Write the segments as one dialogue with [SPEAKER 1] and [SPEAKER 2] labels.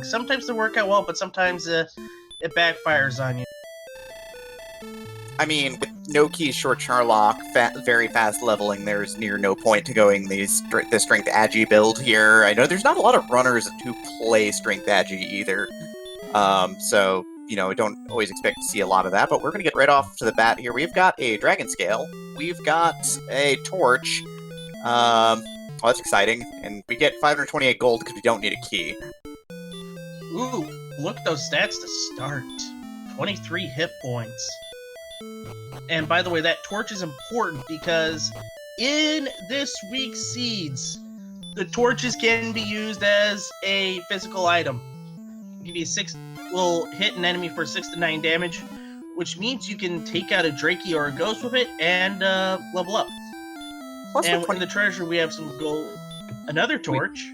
[SPEAKER 1] Sometimes they work out well, but sometimes it backfires on you.
[SPEAKER 2] I mean, with no keys, short Charlock, very fast leveling, there's near no point to going the Strength Agi build here. I know there's not a lot of runners who play Strength Agi either, so, you know, I don't always expect to see a lot of that, but we're going to get right off to the bat here. We've got a Dragon Scale, we've got a Torch, well, that's exciting, and we get 528 gold because we don't need a key.
[SPEAKER 1] Ooh, look at those stats to start. 23 hit points. And by the way, that torch is important because in this week's seeds, the torches can be used as a physical item. Give you will hit an enemy for 6 to 9 damage, which means you can take out a Drakey or a Ghost with it and level up.
[SPEAKER 2] Plus
[SPEAKER 1] and in the treasure, we have some gold. Another torch.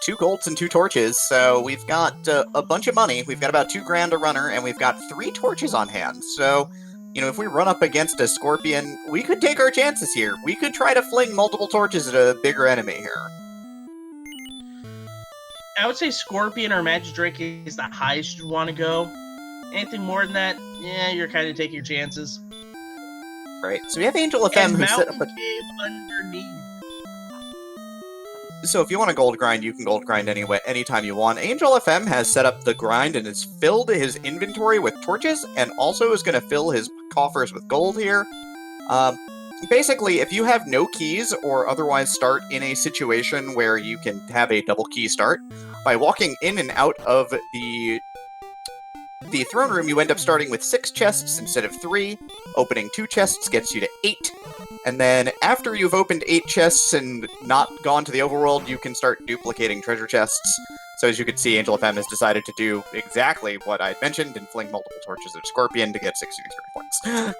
[SPEAKER 2] 2 golds and 2 torches, so we've got a bunch of money. We've got about 2 grand a runner, and we've got 3 torches on hand. So, you know, if we run up against a Scorpion, we could take our chances here. We could try to fling multiple torches at a bigger enemy here.
[SPEAKER 1] I would say Scorpion or Magidrake is the highest you want to go. Anything more than that, yeah, you're kind of taking your chances.
[SPEAKER 2] Right, so we have Angel FM who set up a
[SPEAKER 1] cave underneath.
[SPEAKER 2] So if you want to gold grind, you can gold grind anytime you want. Angel FM has set up the grind and has filled his inventory with torches, and also is going to fill his coffers with gold here. Basically, if you have no keys or otherwise start in a situation where you can have a double key start, by walking in and out of the throne room, you end up starting with 6 chests instead of 3. Opening 2 chests gets you to 8. And then after you've opened 8 chests and not gone to the overworld, you can start duplicating treasure chests. So as you can see, Angel FM has decided to do exactly what I mentioned and fling multiple torches at Scorpion to get 63 points.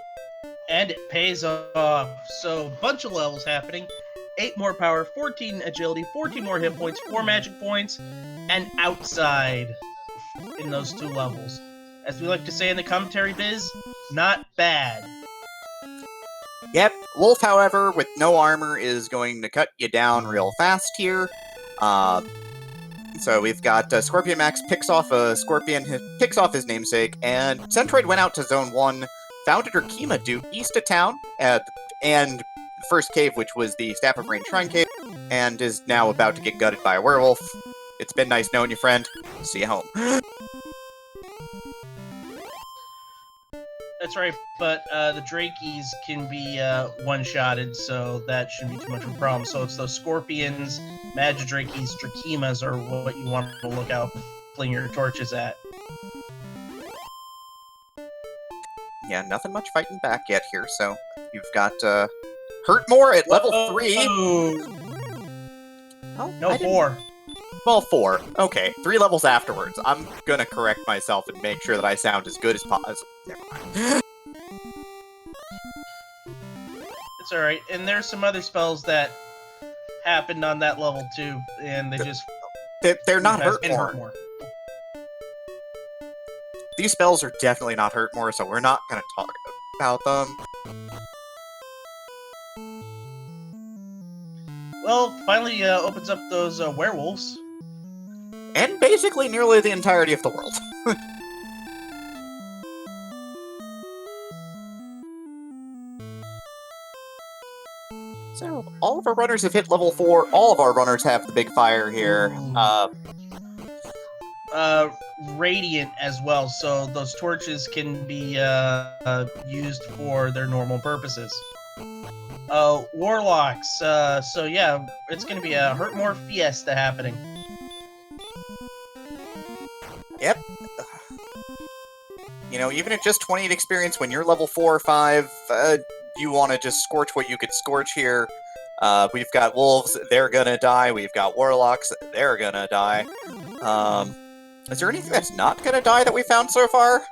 [SPEAKER 1] And it pays off. So, a bunch of levels happening. 8 more power, 14 agility, 14 more hit points, 4 magic points, and outside in those 2 levels. As we like to say in the commentary biz, not bad.
[SPEAKER 2] Yep, Wolf, however, with no armor, is going to cut you down real fast here. So we've got Scorpion Max picks off a Scorpion, picks off his namesake, and Centroid went out to Zone 1, founded her Kima due east of town, and the first cave, which was the Staff of Rain Shrine Cave, and is now about to get gutted by a werewolf. It's been nice knowing you, friend. See you home.
[SPEAKER 1] That's right, but the Drakeys can be one-shotted, so that shouldn't be too much of a problem. So it's those Scorpions, Magidrakeys, Drakeemas are what you want to look out, fling your torches at.
[SPEAKER 2] Yeah, nothing much fighting back yet here, so you've got Hurt More at level 3.
[SPEAKER 1] Oh, no, 4.
[SPEAKER 2] Well, 4. Okay, 3 levels afterwards. I'm gonna correct myself and make sure that I sound as good as possible. Never mind.
[SPEAKER 1] It's alright, and there's some other spells that happened on that level too, and
[SPEAKER 2] they're not hurt more. These spells are definitely not hurt more, so we're not gonna talk about them.
[SPEAKER 1] Well, finally opens up those werewolves.
[SPEAKER 2] And basically nearly the entirety of the world. So, all of our runners have hit level 4. All of our runners have the big fire here.
[SPEAKER 1] Radiant as well, so those torches can be used for their normal purposes. Warlocks, so yeah, it's gonna be a Hurt More fiesta happening.
[SPEAKER 2] Yep. You know, even at just 28 experience, when you're level 4 or 5, you want to just scorch what you could scorch here. We've got wolves, they're gonna die. We've got warlocks, they're gonna die. Is there anything that's not gonna die that we found so far?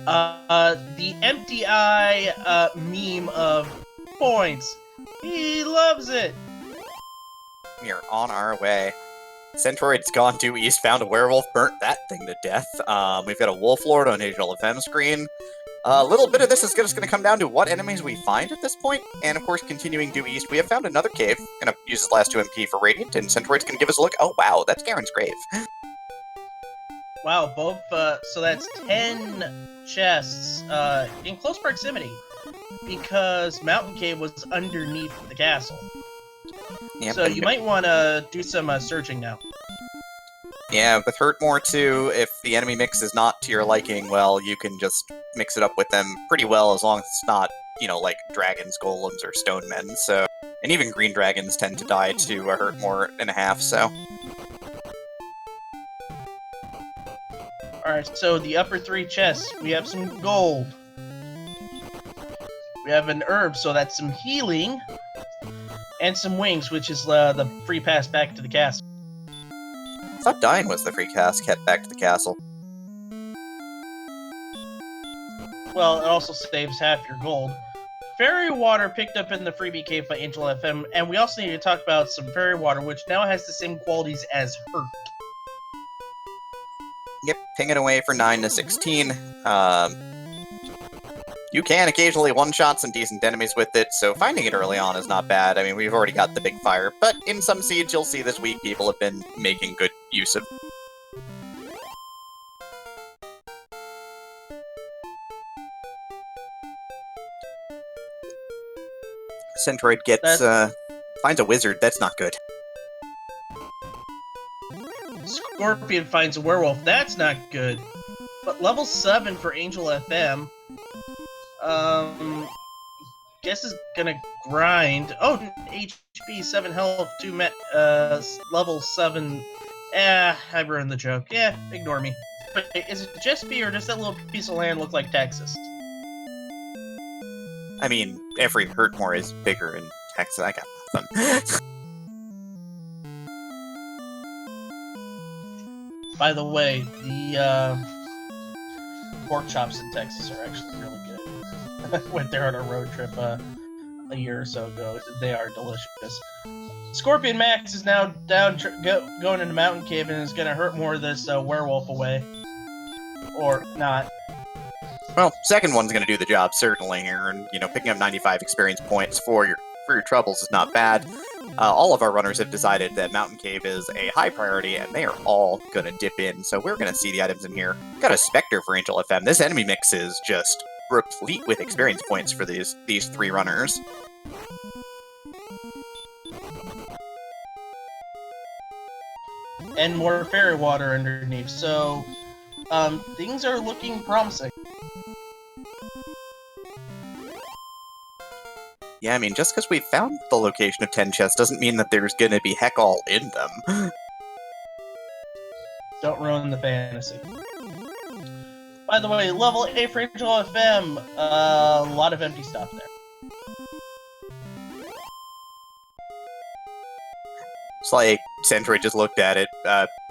[SPEAKER 1] The empty eye meme of points. He loves it.
[SPEAKER 2] We are on our way. Centroid's gone due east, found a werewolf, burnt that thing to death. We've got a wolf lord on Angel FM screen. A little bit of this is just going to come down to what enemies we find at this point, and of course, continuing due east, we have found another cave. Going to use his last 2 MP for Radiant, and Centroid's going to give us a look. Oh wow, that's Garen's grave.
[SPEAKER 1] Wow, both. So that's 10 chests in close proximity because Mountain Cave was underneath the castle.
[SPEAKER 2] Yep,
[SPEAKER 1] So you might want to do some searching now.
[SPEAKER 2] Yeah, with Hurtmore too, if the enemy mix is not to your liking, well, you can just mix it up with them pretty well as long as it's not, like dragons, golems, or stone men, so... And even green dragons tend to die to a Hurtmore and a half, so...
[SPEAKER 1] Alright, so the upper 3 chests, we have some gold. We have an herb, so that's some healing. And some wings, which is the free pass back to the castle.
[SPEAKER 2] I thought dying was the free cast kept back to the castle.
[SPEAKER 1] Well, it also saves half your gold. Fairy water picked up in the freebie cave by Angel FM, and we also need to talk about some fairy water, which now has the same qualities as hurt.
[SPEAKER 2] Yep, ping it away for 9 to 16. You can occasionally one-shot some decent enemies with it, so finding it early on is not bad. I mean, we've already got the big fire, but in some seeds you'll see this week people have been making good use of. Centroid gets, finds a wizard. That's not good.
[SPEAKER 1] Scorpion finds a werewolf. That's not good. But level 7 for Angel FM. Guess is gonna grind. Oh, HP, 7 health, 2 level 7. I ruined the joke. Yeah, ignore me. But is it just me, or does that little piece of land look like Texas?
[SPEAKER 2] I mean, every Hurtmore is bigger in Texas. I got nothing.
[SPEAKER 1] By the way, the pork chops in Texas are actually really good. Went there on a road trip a year or so ago. They are delicious. Scorpion Max is now down going into Mountain Cave and is going to hurt more of this werewolf away. Or not.
[SPEAKER 2] Well, second one's going to do the job, certainly, here, and, picking up 95 experience points for your troubles is not bad. All of our runners have decided that Mountain Cave is a high priority, and they are all going to dip in, so we're going to see the items in here. Got a Spectre for Angel FM. This enemy mix is just replete with experience points for these 3 runners.
[SPEAKER 1] And more fairy water underneath, so things are looking promising.
[SPEAKER 2] Yeah, I mean, just because we found the location of 10 chests doesn't mean that there's gonna be heck all in them.
[SPEAKER 1] Don't ruin the fantasy. By the way, level 8 for Angel FM, a lot of empty stuff there.
[SPEAKER 2] It's like, Centroid just looked at it,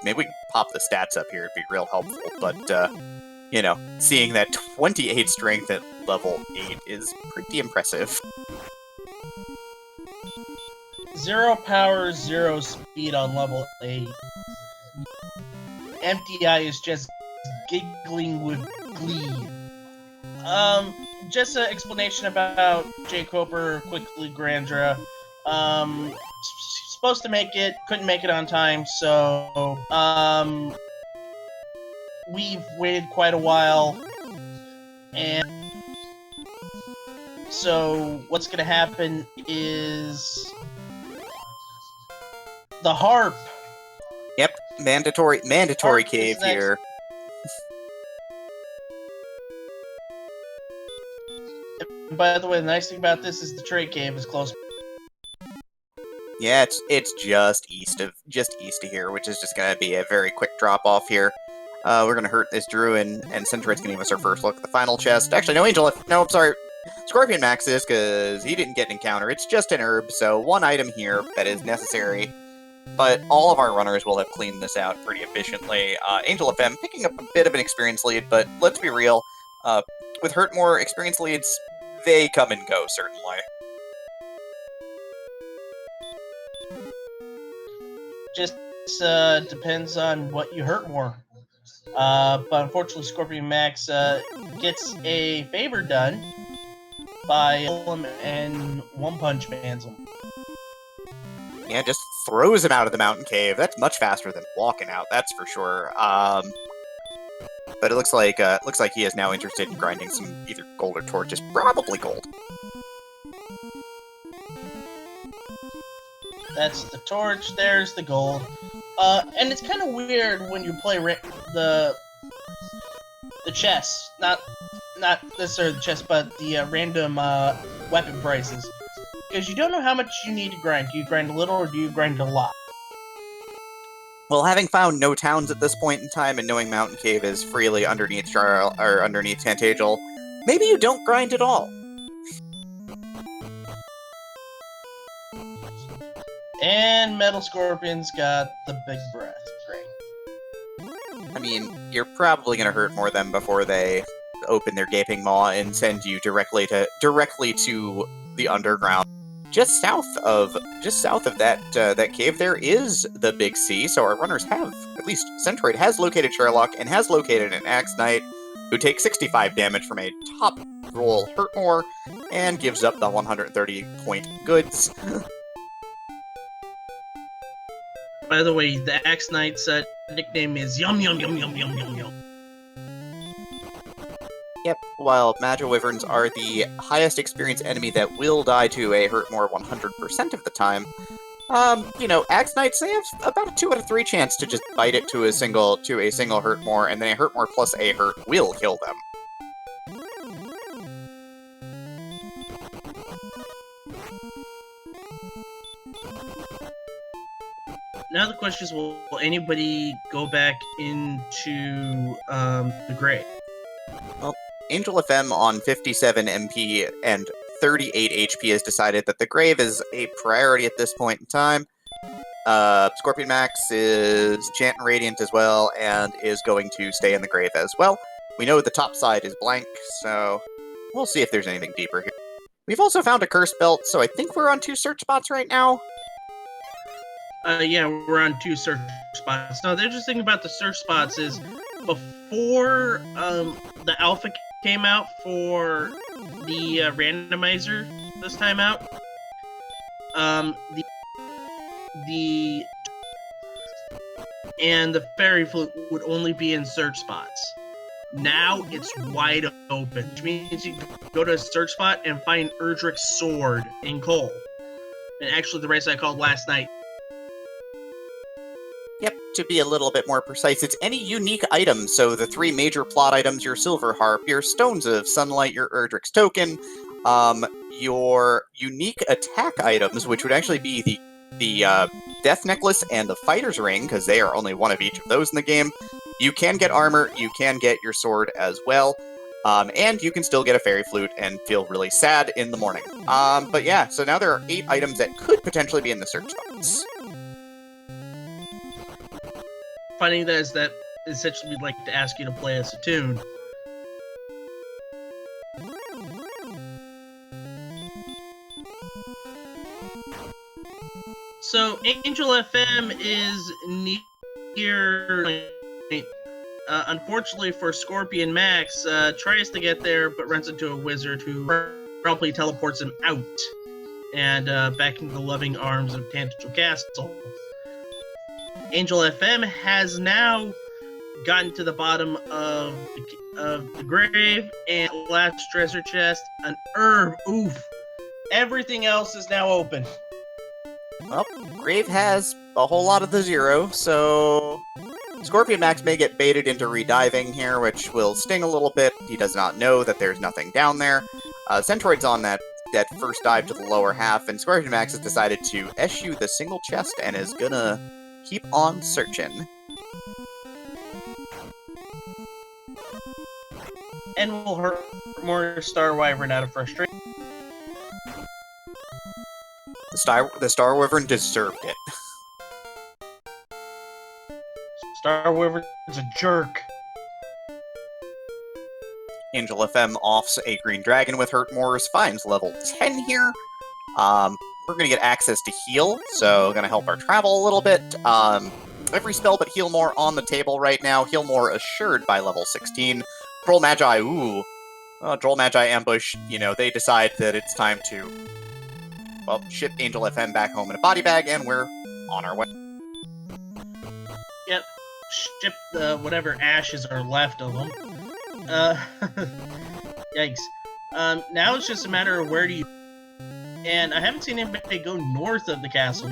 [SPEAKER 2] maybe we can pop the stats up here, it'd be real helpful, but, seeing that 28 strength at level 8 is pretty impressive.
[SPEAKER 1] 0 power, 0 speed on level 8. Empty Eye is just giggling with glee. Just an explanation about Jay Coper, quickly Grandra. Supposed to make it, couldn't make it on time, so, we've waited quite a while, and so what's gonna happen is the harp.
[SPEAKER 2] Yep, mandatory cave here.
[SPEAKER 1] By the way, the nice thing about this is the trade cave is close.
[SPEAKER 2] Yeah, it's just east of here, which is just gonna be a very quick drop off here. We're gonna hurt this druid, and Centroid's gonna give us our first look at the final chest. Actually, no, I'm sorry. Scorpion Max is, because he didn't get an encounter. It's just an herb, so 1 item here that is necessary. But all of our runners will have cleaned this out pretty efficiently. Angel FM picking up a bit of an experience lead, but let's be real. With Hurtmore, experience leads, they come and go, certainly.
[SPEAKER 1] Just depends on what you hurt more. But unfortunately, Scorpion Max gets a favor done by him and One Punch Man's him.
[SPEAKER 2] Yeah, just throws him out of the mountain cave. That's much faster than walking out, that's for sure. But it looks like he is now interested in grinding some either gold or torches, probably gold.
[SPEAKER 1] That's the torch. There's the gold. And it's kind of weird when you play the chess, not necessarily the chess, but the random weapon prices, because you don't know how much you need to grind. Do you grind a little or do you grind a lot?
[SPEAKER 2] Well, having found no towns at this point in time and knowing Mountain Cave is freely underneath underneath Tantagel, maybe you don't grind at all.
[SPEAKER 1] And Metal Scorpion's got the big breath. Great.
[SPEAKER 2] I mean, you're probably gonna hurt more of them before they open their gaping maw and send you directly to the underground. Just south of that cave, there is the Big C. So our runners have, at least Centroid has located Sherlock and has located an Axe Knight, who takes 65 damage from a top roll Hurtmore and gives up the 130 point goods.
[SPEAKER 1] By the way, the Axe Knight's nickname is Yum Yum Yum Yum Yum Yum Yum.
[SPEAKER 2] Yep, while Magi Wyverns are the highest experience enemy that will die to a Hurtmore 100% of the time, Axe Knights, they have about a 2 out of 3 chance to just bite it to a single Hurtmore, and then a Hurtmore plus a Hurt will kill them.
[SPEAKER 1] Now the question is, will anybody go back into the grave?
[SPEAKER 2] Well, Angel FM on 57 MP and 38 HP has decided that the grave is a priority at this point in time. Scorpion Max is chanting Radiant as well, and is going to stay in the grave as well. We know the top side is blank, so we'll see if there's anything deeper here. We've also found a curse belt, so I think we're on 2 search spots right now.
[SPEAKER 1] Yeah, we're on 2 search spots. Now, the interesting thing about the search spots is, before the alpha came out for the randomizer this time out, the fairy flute would only be in search spots. Now it's wide open, which means you can go to a search spot and find Erdrick's sword in coal. And actually, the race I called last night.
[SPEAKER 2] Yep, to be a little bit more precise, it's any unique item, so the 3 major plot items, your Silver Harp, your Stones of Sunlight, your Erdrick's Token, your unique attack items, which would actually be the Death Necklace and the Fighter's Ring, because they are only one of each of those in the game. You can get armor, you can get your sword as well, and you can still get a Fairy Flute and feel really sad in the morning. But yeah, so now there are 8 items that could potentially be in the search spots.
[SPEAKER 1] Funny that essentially we'd like to ask you to play us a tune. So Angel FM is near. Unfortunately for Scorpion Max, tries to get there but runs into a wizard who promptly teleports him out and back into the loving arms of Tantagel Castle. Angel FM has now gotten to the bottom of the grave and last treasure chest, an herb. Oof! Everything else is now open.
[SPEAKER 2] Well, grave has a whole lot of the 0, so Scorpion Max may get baited into rediving here, which will sting a little bit. He does not know that there's nothing down there. Centroid's on that first dive to the lower half, and Scorpion Max has decided to eschew the single chest and is gonna keep on searching.
[SPEAKER 1] And will hurt more Star Wyvern out of frustration.
[SPEAKER 2] The Star Wyvern deserved it.
[SPEAKER 1] Star Wyvern's a jerk.
[SPEAKER 2] Angel FM offs a Green Dragon with Hurtmores, finds level 10 here. We're gonna get access to heal, so gonna help our travel a little bit. Every spell but Heal More on the table right now. Heal More assured by level 16. Droll Magi, ooh. Droll Magi ambush, they decide that it's time to, well, ship Angel FM back home in a body bag, and we're on our way.
[SPEAKER 1] Yep. ship the whatever ashes are left of them. Yikes. Now it's just a matter of where do you... And I haven't seen anybody go north of the castle.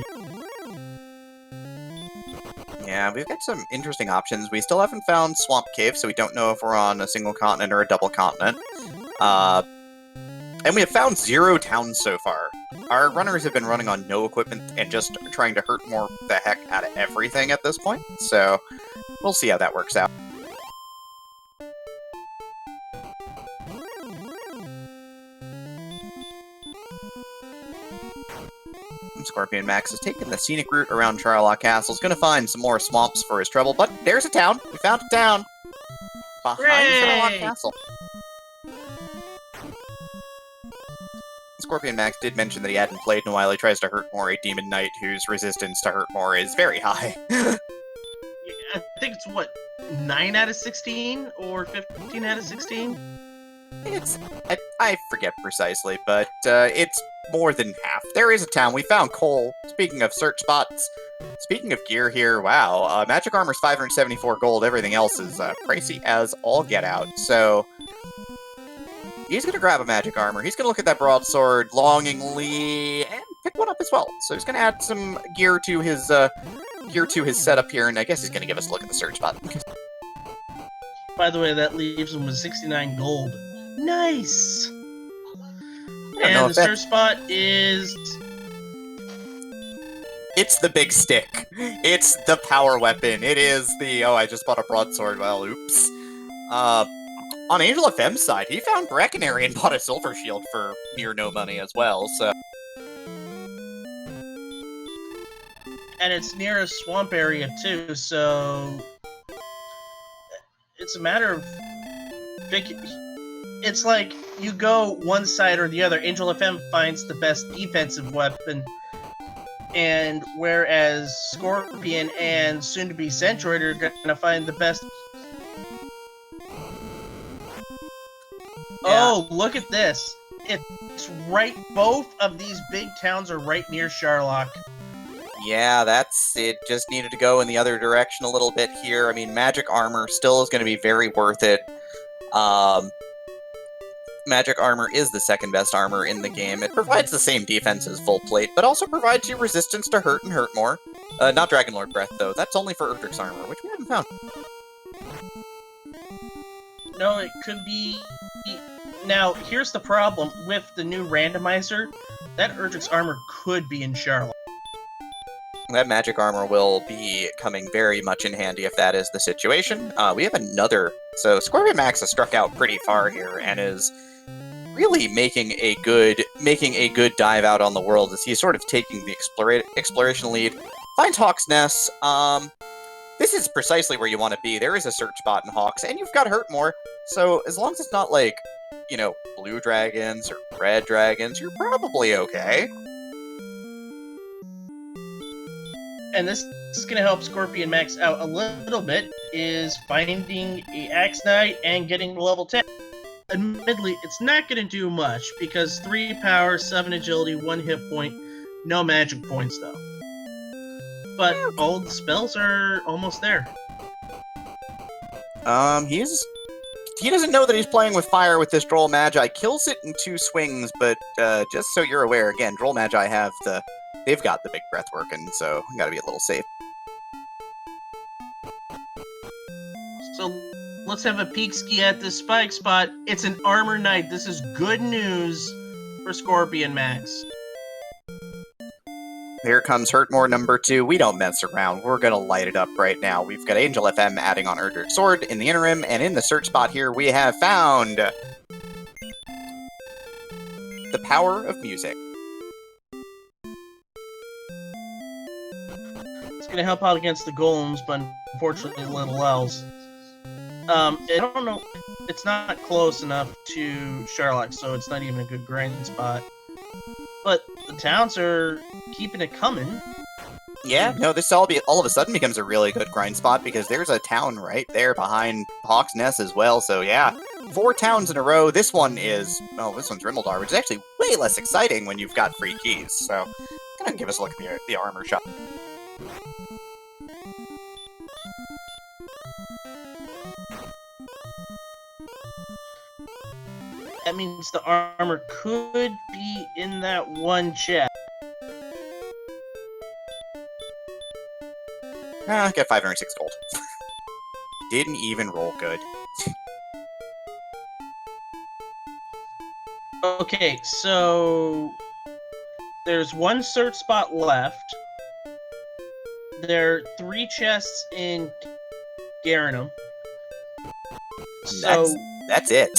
[SPEAKER 2] Yeah, we've got some interesting options. We still haven't found Swamp Cave, so we don't know if we're on a single continent or a double continent. And we have found 0 towns so far. Our runners have been running on no equipment and just trying to hurt more the heck out of everything at this point, so we'll see how that works out. Scorpion Max has taken the scenic route around Charlock Castle. He's going to find some more swamps for his trouble, but there's a town. We found a town behind Charlock Castle. Scorpion Max did mention that he hadn't played in a while. He tries to hurt more a Demon Knight whose resistance to hurt more is very high.
[SPEAKER 1] Yeah, I think it's, what, 9 out of 16? Or 15 out of 16?
[SPEAKER 2] I forget precisely, but it's more than half. There is a town. We found coal. Speaking of search spots, speaking of gear here, wow, magic armor's 574 gold. Everything else is pricey as all get out. So he's gonna grab a magic armor. He's gonna look at that broadsword longingly and pick one up as well. So he's gonna add some gear to his setup here, and I guess he's gonna give us a look at the search spot.
[SPEAKER 1] By the way, that leaves him with 69 gold. Nice! And the search spot is...
[SPEAKER 2] It's the big stick. It's the power weapon. It is the... Oh, I just bought a broadsword. Well, oops. On Angel FM's side, he found Breckenary and bought a silver shield for near no money as well, so...
[SPEAKER 1] And it's near a swamp area, too, so... It's a matter of... It's like you go one side or the other. Angel FM finds the best defensive weapon, and whereas Scorpion and soon-to-be Centroid are gonna find the best... Yeah. Oh, look at this. It's right... Both of these big towns are right near Charlock.
[SPEAKER 2] Yeah, that's it. Just needed to go in the other direction a little bit here. I mean, magic armor still is going to be very worth it. Magic armor is the second best armor in the game. It provides the same defense as full plate, but also provides you resistance to hurt and hurt more. Not Dragonlord Breath, though. That's only for Erdrick's armor, which we haven't found.
[SPEAKER 1] No, it could be... Now, here's the problem with the new randomizer. That Erdrick's armor could be in Charlotte.
[SPEAKER 2] That magic armor will be coming very much in handy if that is the situation. We have another... So, Scorpion Max has struck out pretty far here, and is really making a good dive out on the world as he's sort of taking the exploration lead. Finds Hawk's Nest. This is precisely where you want to be. There is a search spot in Hawks, and you've got hurt more. So, as long as it's not like, you know, blue dragons or red dragons, you're probably okay.
[SPEAKER 1] And this is going to help Scorpion Max out a little bit, is finding a Axe Knight and getting to level 10. Admittedly, it's not going to do much, because 3 power, 7 agility, 1 hit point, no magic points though. But all the spells are almost there.
[SPEAKER 2] He doesn't know that he's playing with fire with this Droll Magi. Kills it in 2 swings, but just so you're aware, again, Droll Magi they've got the big breath working, so we gotta be a little safe.
[SPEAKER 1] So let's have a peek ski at this spike spot. It's an armor knight. This is good news for Scorpion Max.
[SPEAKER 2] Here comes Hurtmore number 2. We don't mess around. We're gonna light it up right now. We've got Angel FM adding on Erdrick's Sword in the interim, and in the search spot here we have found the power of music.
[SPEAKER 1] It's going to help out against the golems, but unfortunately little else. I don't know. It's not close enough to Charlock, so it's not even a good grind spot. But the towns are keeping it coming.
[SPEAKER 2] Yeah, no, this all of a sudden becomes a really good grind spot, because there's a town right there behind Hawk's Nest as well, so yeah. 4 towns in a row. This one's Rimmildar, which is actually way less exciting when you've got free keys, so gonna give us a look at the armor shop.
[SPEAKER 1] That means the armor could be in that one chest.
[SPEAKER 2] Get 506 gold. Didn't even roll good.
[SPEAKER 1] Okay, so there's one search spot left. There are 3 chests in Garanum. So
[SPEAKER 2] that's it.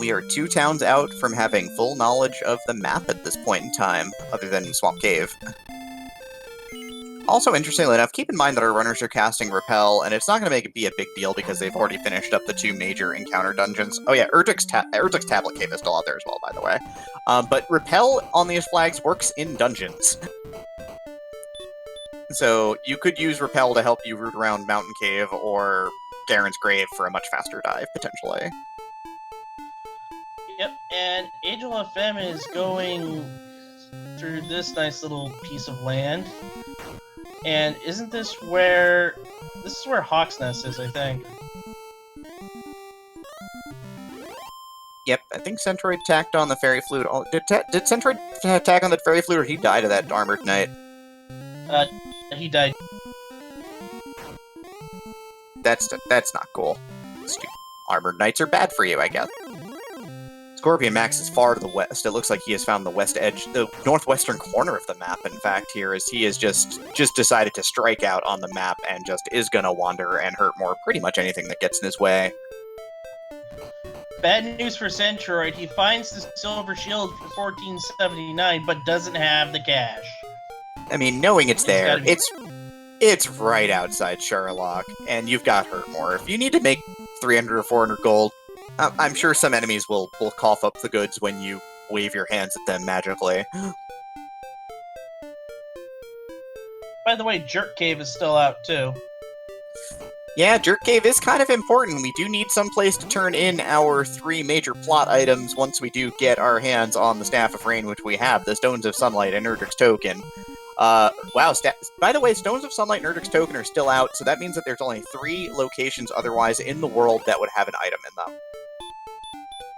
[SPEAKER 2] We are 2 towns out from having full knowledge of the map at this point in time, other than Swamp Cave. Also, interestingly enough, keep in mind that our runners are casting Repel, and it's not going to be a big deal because they've already finished up the 2 major encounter dungeons. Oh yeah, Erdrick's Tablet Cave is still out there as well, by the way. But Repel on these flags works in dungeons. So you could use Repel to help you route around Mountain Cave or Garen's Grave for a much faster dive, potentially.
[SPEAKER 1] Yep, and Angel FM is going through this nice little piece of land. And isn't this where... This is where Hawk's Nest is, I think.
[SPEAKER 2] Yep, I think Centroid tacked on the Fairy Flute. Oh, did Centroid tack on the Fairy Flute, or he died of that Armored Knight?
[SPEAKER 1] He died.
[SPEAKER 2] That's not cool. Armored Knights are bad for you, I guess. Scorpion Max is far to the west. It looks like he has found the west edge, the northwestern corner of the map, in fact, here, as he has just decided to strike out on the map and just is gonna wander and hurt more pretty much anything that gets in his way.
[SPEAKER 1] Bad news for Centroid. He finds the silver shield for 1479, but doesn't have the cash.
[SPEAKER 2] I mean, knowing it's there, it's right outside Sherlock, and you've got hurt more. If you need to make 300 or 400 gold, I'm sure some enemies will cough up the goods when you wave your hands at them magically.
[SPEAKER 1] By the way, Jerk Cave is still out, too.
[SPEAKER 2] Yeah, Jerk Cave is kind of important. We do need some place to turn in our 3 major plot items once we do get our hands on the Staff of Rain, which we have, the Stones of Sunlight and Erdrick's Token. Wow, by the way, Stones of Sunlight and Erdrick's Token are still out, so that means that there's only 3 locations otherwise in the world that would have an item in them.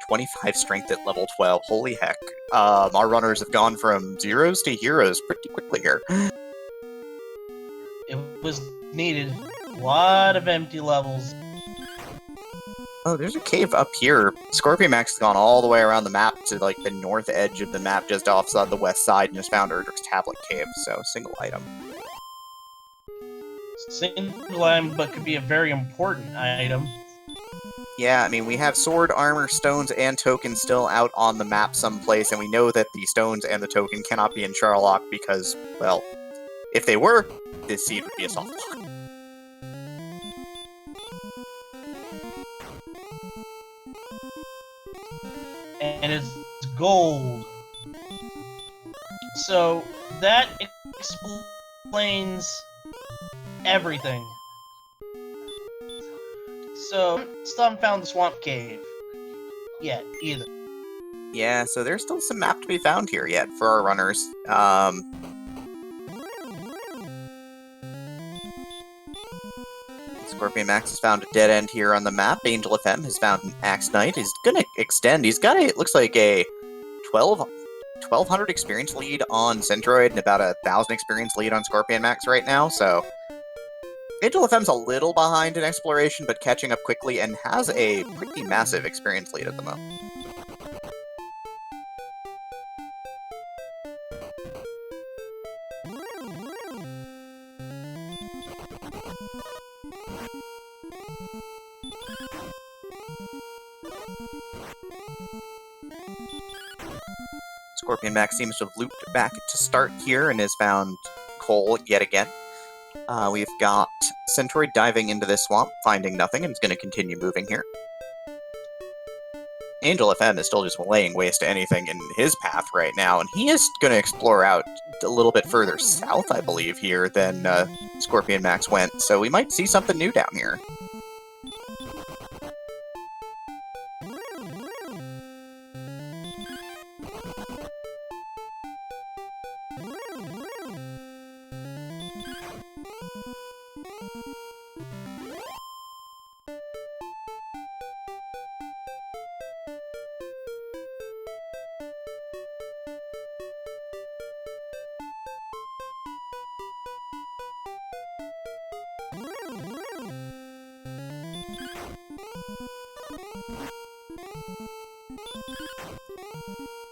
[SPEAKER 2] 25 strength at level 12, holy heck. Our runners have gone from zeros to heroes pretty quickly here.
[SPEAKER 1] It was needed. A lot of empty levels.
[SPEAKER 2] Oh, there's a cave up here. Scorpion Max has gone all the way around the map to, like, the north edge of the map, just offside the west side, and just found Erdrick's Tablet Cave, so single item.
[SPEAKER 1] Single item, but could be a very important item.
[SPEAKER 2] Yeah, I mean, we have sword, armor, stones, and tokens still out on the map someplace, and we know that the stones and the token cannot be in Sherlock because, well, if they were, this seed would be a soft lock.
[SPEAKER 1] And it's gold. So that explains everything. So still haven't found the Swamp Cave yet either.
[SPEAKER 2] Yeah, so there's still some map to be found here yet for our runners. Scorpion Max has found a dead end here on the map. Angel FM has found an Axe Knight. He's gonna extend. He's got it looks like a 1200 experience lead on Centroid and about 1,000 experience lead on Scorpion Max right now, so Angel FM's a little behind in exploration, but catching up quickly and has a pretty massive experience lead at the moment. Scorpion Max seems to have looped back to start here and has found coal yet again. We've got Centroid diving into this swamp, finding nothing, and is going to continue moving here. Angel FM is still just laying waste to anything in his path right now, and he is going to explore out a little bit further south, I believe, here than Scorpion Max went, so we might see something new down here.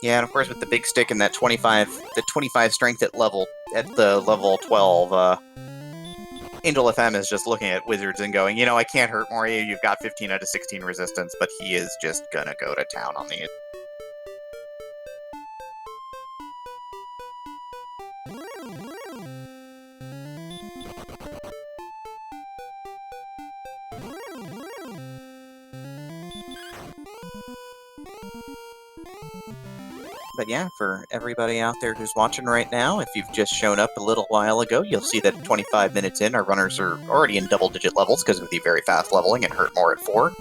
[SPEAKER 2] Yeah, and of course with the big stick and that 25 strength at the level 12, Angel FM is just looking at Wizards and going, you know, I can't hurt Moria, you've got 15 out of 16 resistance, but he is just gonna go to town on these. But yeah, for everybody out there who's watching right now, if you've just shown up a little while ago, you'll see that 25 minutes in, our runners are already in double-digit levels because of the very fast leveling and hurt more at 4.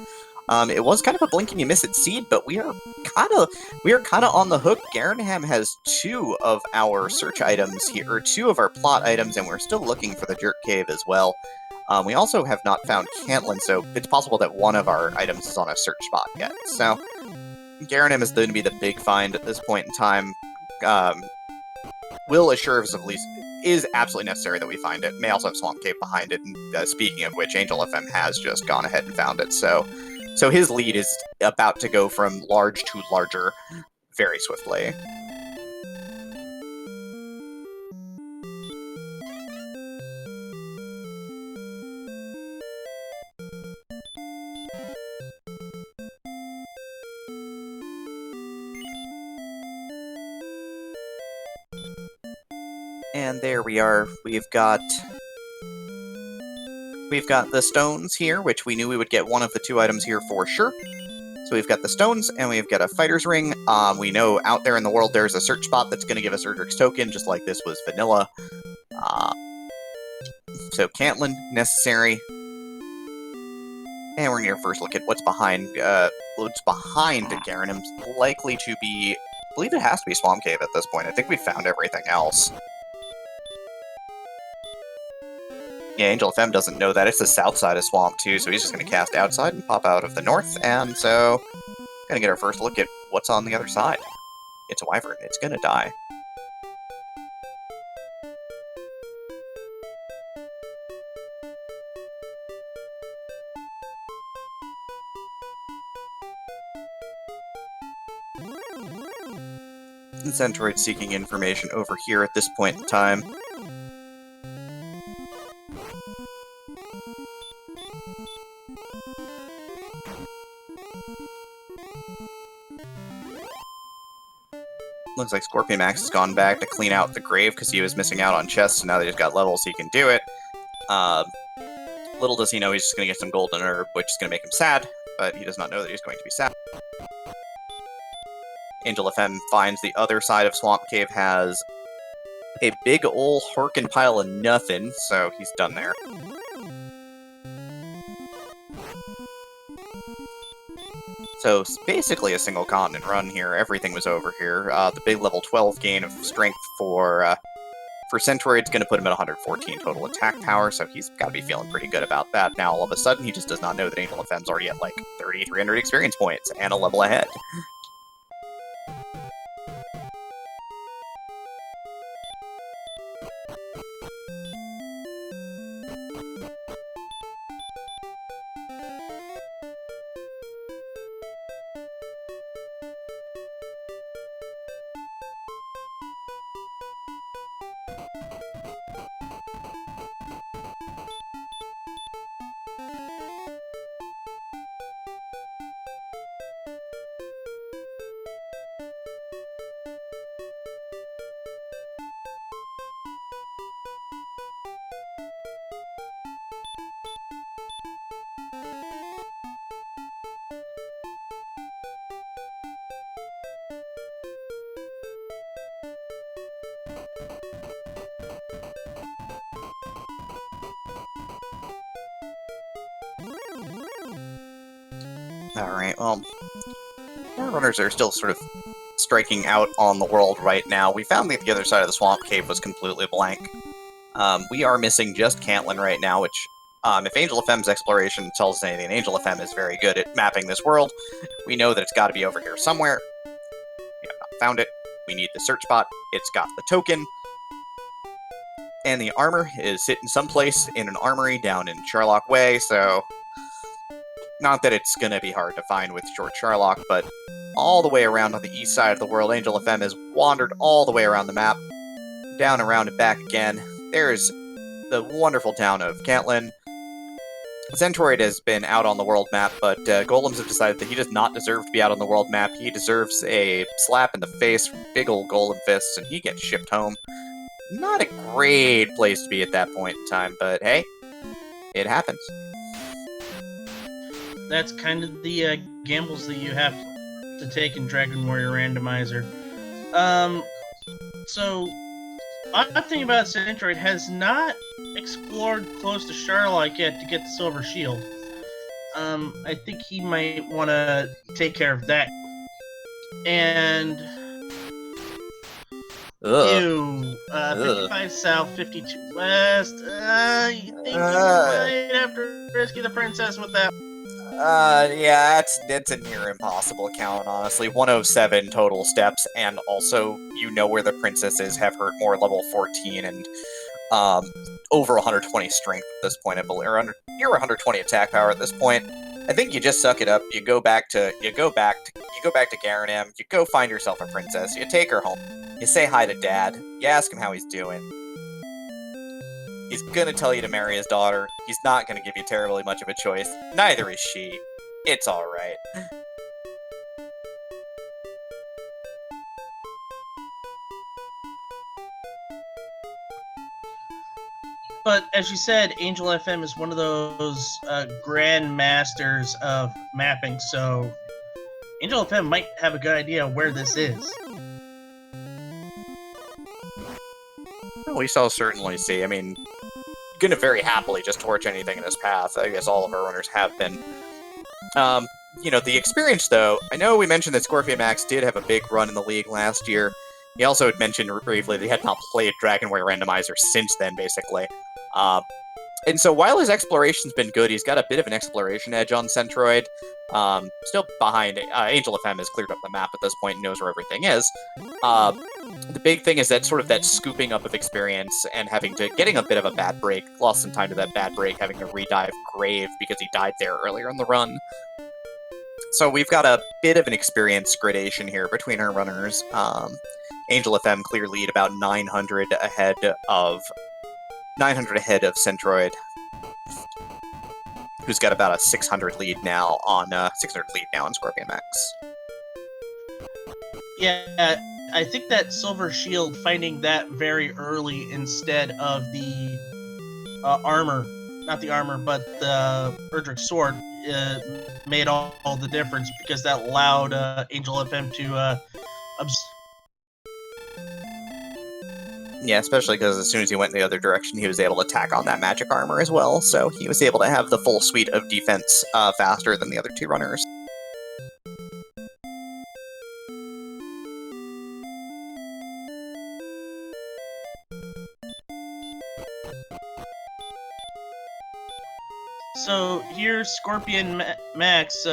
[SPEAKER 2] It was kind of a blink and you miss it seed, but we are kind of on the hook. Garanham has 2 of our search items here, or 2 of our plot items, and we're still looking for the Jerk Cave as well. We also have not found Cantlin, so it's possible that one of our items is on a search spot yet. So Garanham is going to be the big find at this point in time. Will assure us of least is absolutely necessary that we find it. May also have Swamp Cave behind it, and speaking of which, Angel FM has just gone ahead and found it, so his lead is about to go from large to larger very swiftly. And there we are. We've got the stones here, which we knew we would get one of the 2 items here for sure. So we've got the stones, and we've got a fighter's ring. We know out there in the world there's a search spot that's going to give us Erdrick's token, just like this was vanilla. So Cantlin, necessary. And we're going to first look at what's behind Garanham's. Likely to be, I believe it has to be Swamp Cave at this point. I think we've found everything else. Yeah, Angel FM doesn't know that. It's the south side of Swamp, too, so he's just going to cast outside and pop out of the north, and so going to get our first look at what's on the other side. It's a wyvern. It's going to die. And Centaurite seeking information over here at this point in time. Looks like Scorpion Max has gone back to clean out the grave because he was missing out on chests, and now they just got levels so he can do it. Little does he know he's just going to get some golden herb, which is going to make him sad, but he does not know that he's going to be sad. Angel FM finds the other side of Swamp Cave has a big ol' horkin' pile of nothing, so he's done there. So basically a single continent run here. Everything was over here. The big level 12 gain of strength for Centaur's going to put him at 114 total attack power, so he's got to be feeling pretty good about that. Now all of a sudden he just does not know that Angel FM's already at like 3,300 experience points and a level ahead. Alright, well, our runners are still sort of striking out on the world right now. We found that the other side of the Swamp Cave was completely blank. We are missing just Cantlin right now, which, if Angel FM's exploration tells us anything, Angel FM is very good at mapping this world. We know that it's got to be over here somewhere. We have not found it. We need the search spot. It's got the token. And the armor is sitting someplace in an armory down in Sherlock Way, so Not that it's gonna be hard to find with Short Sharlock, but all the way around on the east side of the world, Angel FM has wandered all the way around the map, down, around, and back again. There's the wonderful town of Cantlin. Centroid has been out on the world map, but Golems have decided that he does not deserve to be out on the world map. He deserves a slap in the face from big old Golem fists, and he gets shipped home. Not a great place to be at that point in time, but hey, it happens.
[SPEAKER 1] That's kind of the gambles that you have to take in Dragon Warrior Randomizer. So I'm thinking about Centroid has not explored close to Sharlock yet to get the Silver Shield. I think he might want to take care of that. And
[SPEAKER 2] Ugh.
[SPEAKER 1] 55 south, 52 west. You think you might have to rescue the princess with that?
[SPEAKER 2] Yeah, it's a near impossible count, honestly. 107 total steps, and also, you know where the princess is, have her more level 14, and, over 120 strength at this point, I believe, or near 120 attack power at this point. I think you just suck it up, you go back to Garanam, you go find yourself a princess, you take her home, you say hi to Dad, you ask him how he's doing. He's gonna tell you to marry his daughter. He's not gonna give you terribly much of a choice. Neither is she. It's alright.
[SPEAKER 1] But as you said, Angel FM is one of those grand masters of mapping, so Angel FM might have a good idea where this is.
[SPEAKER 2] We shall certainly see. I mean, gonna very happily just torch anything in his path. I guess all of our runners have been. The experience, though, I know we mentioned that Scorpion Max did have a big run in the league last year. He also had mentioned briefly that he had not played Dragon Warrior Randomizer since then, basically. And so while his exploration's been good, he's got a bit of an exploration edge on Centroid. Still behind. Angel FM has cleared up the map at this point and knows where everything is. The big thing is that sort of that scooping up of experience and getting a bit of a bad break, lost some time to that bad break, having to redive Grave because he died there earlier in the run. So we've got a bit of an experience gradation here between our runners. Angel FM clear lead about 900 ahead of Centroid, who's got about a 600 lead now on Scorpion Max.
[SPEAKER 1] Yeah, I think that Silver Shield, finding that very early instead of the armor, not the armor, but the Erdrick Sword, made all the difference because that allowed Angel FM to
[SPEAKER 2] Yeah, especially because as soon as he went in the other direction, he was able to attack on that magic armor as well, so he was able to have the full suite of defense faster than the other two runners.
[SPEAKER 1] So here's Scorpion Max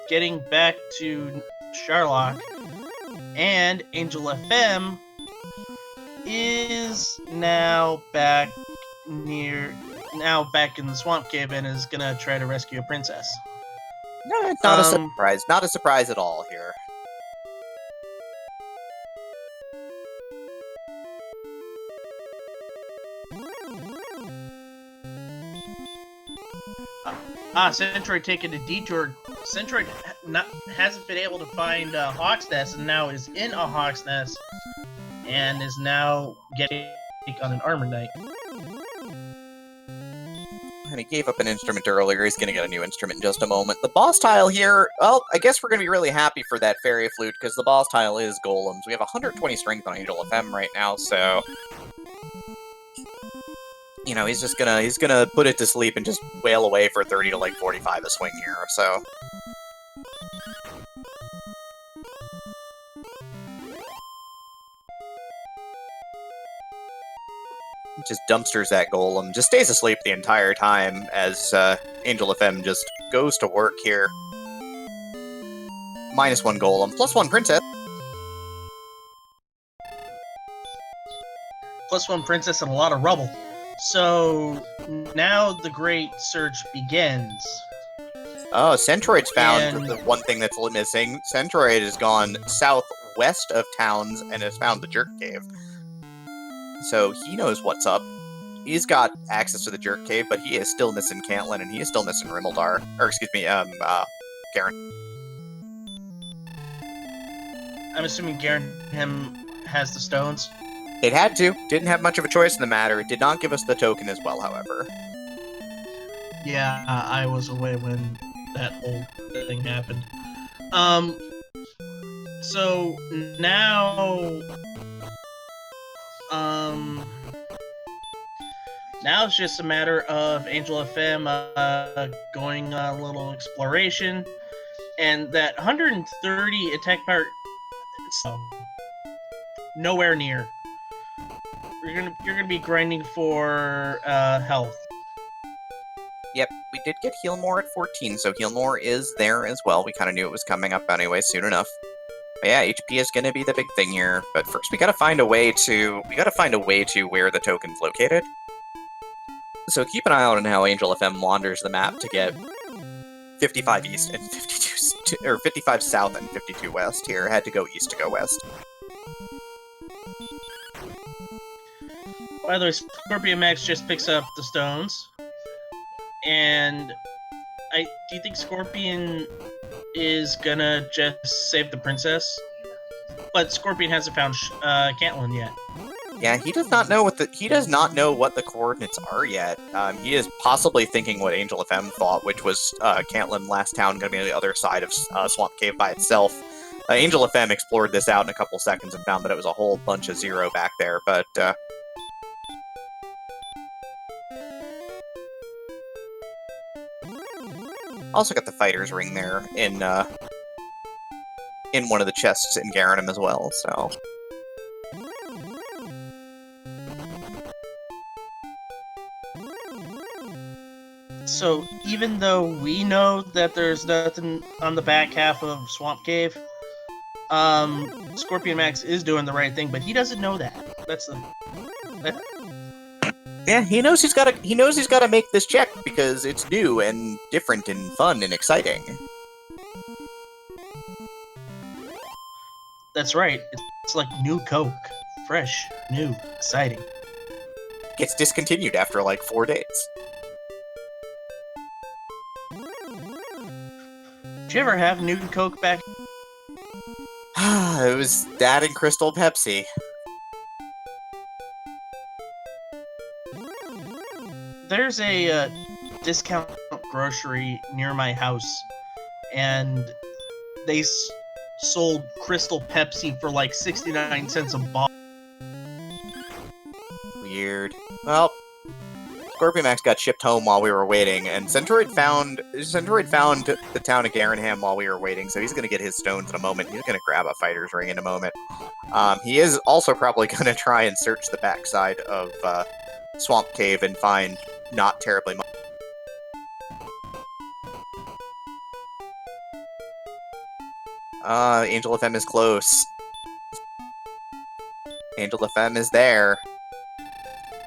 [SPEAKER 1] getting back to Sharlock, and Angel FM is now back in the Swamp Cave and is gonna try to rescue a princess.
[SPEAKER 2] No, not a surprise. Not a surprise at all here.
[SPEAKER 1] Centroid taking a detour. Centroid hasn't been able to find Hawk's Nest, and now is in a Hawk's Nest, and is now getting on an Armor Knight.
[SPEAKER 2] And he gave up an instrument earlier. He's going to get a new instrument in just a moment. The boss tile here, well, I guess we're going to be really happy for that Fairy Flute, because the boss tile is Golems. We have 120 strength on Angel FM right now, so he's gonna put it to sleep and just wail away for 30 to 45 a swing here, so. Just dumpsters that Golem, just stays asleep the entire time as Angel FM just goes to work here. -1 Golem, +1 Princess.
[SPEAKER 1] +1 Princess and a lot of rubble. So now the great search begins.
[SPEAKER 2] Oh, Centroid's found
[SPEAKER 1] And-
[SPEAKER 2] the one thing that's missing. Centroid has gone southwest of towns and has found the Jerk Cave. So he knows what's up. He's got access to the Jerk Cave, but he is still missing Cantlin, and he is still missing Rimmildar. Or, excuse me, Garen.
[SPEAKER 1] I'm assuming Garen has the stones.
[SPEAKER 2] It had to. Didn't have much of a choice in the matter. It did not give us the token as well, however.
[SPEAKER 1] Yeah, I was away when that whole thing happened. So now, now it's just a matter of Angel FM going on a little exploration, and that 130 attack power, so nowhere near. You're gonna be grinding for health.
[SPEAKER 2] Yep, we did get Healmore at 14, so Healmore is there as well. We kind of knew it was coming up anyway soon enough. But yeah, HP is going to be the big thing here. But first, we got to find a way to where the token's located. So keep an eye out on how Angel FM wanders the map to get 55 east and 55 south and 52 west here. Had to go east to go west.
[SPEAKER 1] By the way, Scorpion Max just picks up the stones. And do you think Scorpion is gonna just save the princess? But Scorpion hasn't found Cantlin yet.
[SPEAKER 2] Yeah, he does not know what the coordinates are yet. He is possibly thinking what Angel FM thought, which was Cantlin last town going to be on the other side of Swamp Cave by itself. Angel FM explored this out in a couple seconds and found that it was a whole bunch of zero back there, but also got the fighter's ring there in one of the chests in Garanum as well, so.
[SPEAKER 1] So even though we know that there's nothing on the back half of Swamp Cave, Scorpion Max is doing the right thing, but he doesn't know that.
[SPEAKER 2] Yeah, he knows he's got to make this check because it's new and different and fun and exciting.
[SPEAKER 1] That's right. It's like new Coke. Fresh, new, exciting.
[SPEAKER 2] Gets discontinued after like 4 days.
[SPEAKER 1] Did you ever have new Coke back?
[SPEAKER 2] It was that and Crystal Pepsi.
[SPEAKER 1] There's a discount grocery near my house, and they sold Crystal Pepsi for like 69 cents a bottle.
[SPEAKER 2] Weird. Well, Scorpion Max got shipped home while we were waiting, and Centroid found the town of Garanham while we were waiting, so he's going to get his stones in a moment. He's going to grab a fighter's ring in a moment. He is also probably going to try and search the backside of Swamp Cave and find not terribly much. Angel FM is close. Angel FM is there.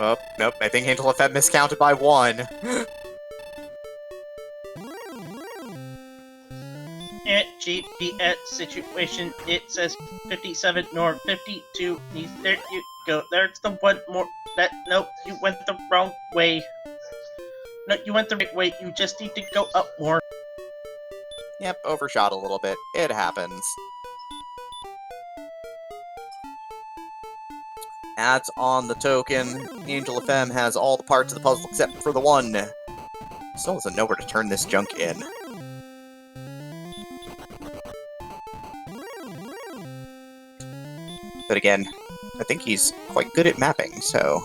[SPEAKER 2] Oh, nope, I think Angel FM miscounted by 1.
[SPEAKER 1] At GPS situation, it says 57 north, 52 east. There you go. There's the one more. Nope, you went the wrong way. No, you went the right way. You just need to go up more.
[SPEAKER 2] Yep, overshot a little bit. It happens. That's on the token. Angel FM has all the parts of the puzzle except for the one. Still doesn't know where to turn this junk in. But again, I think he's quite good at mapping, so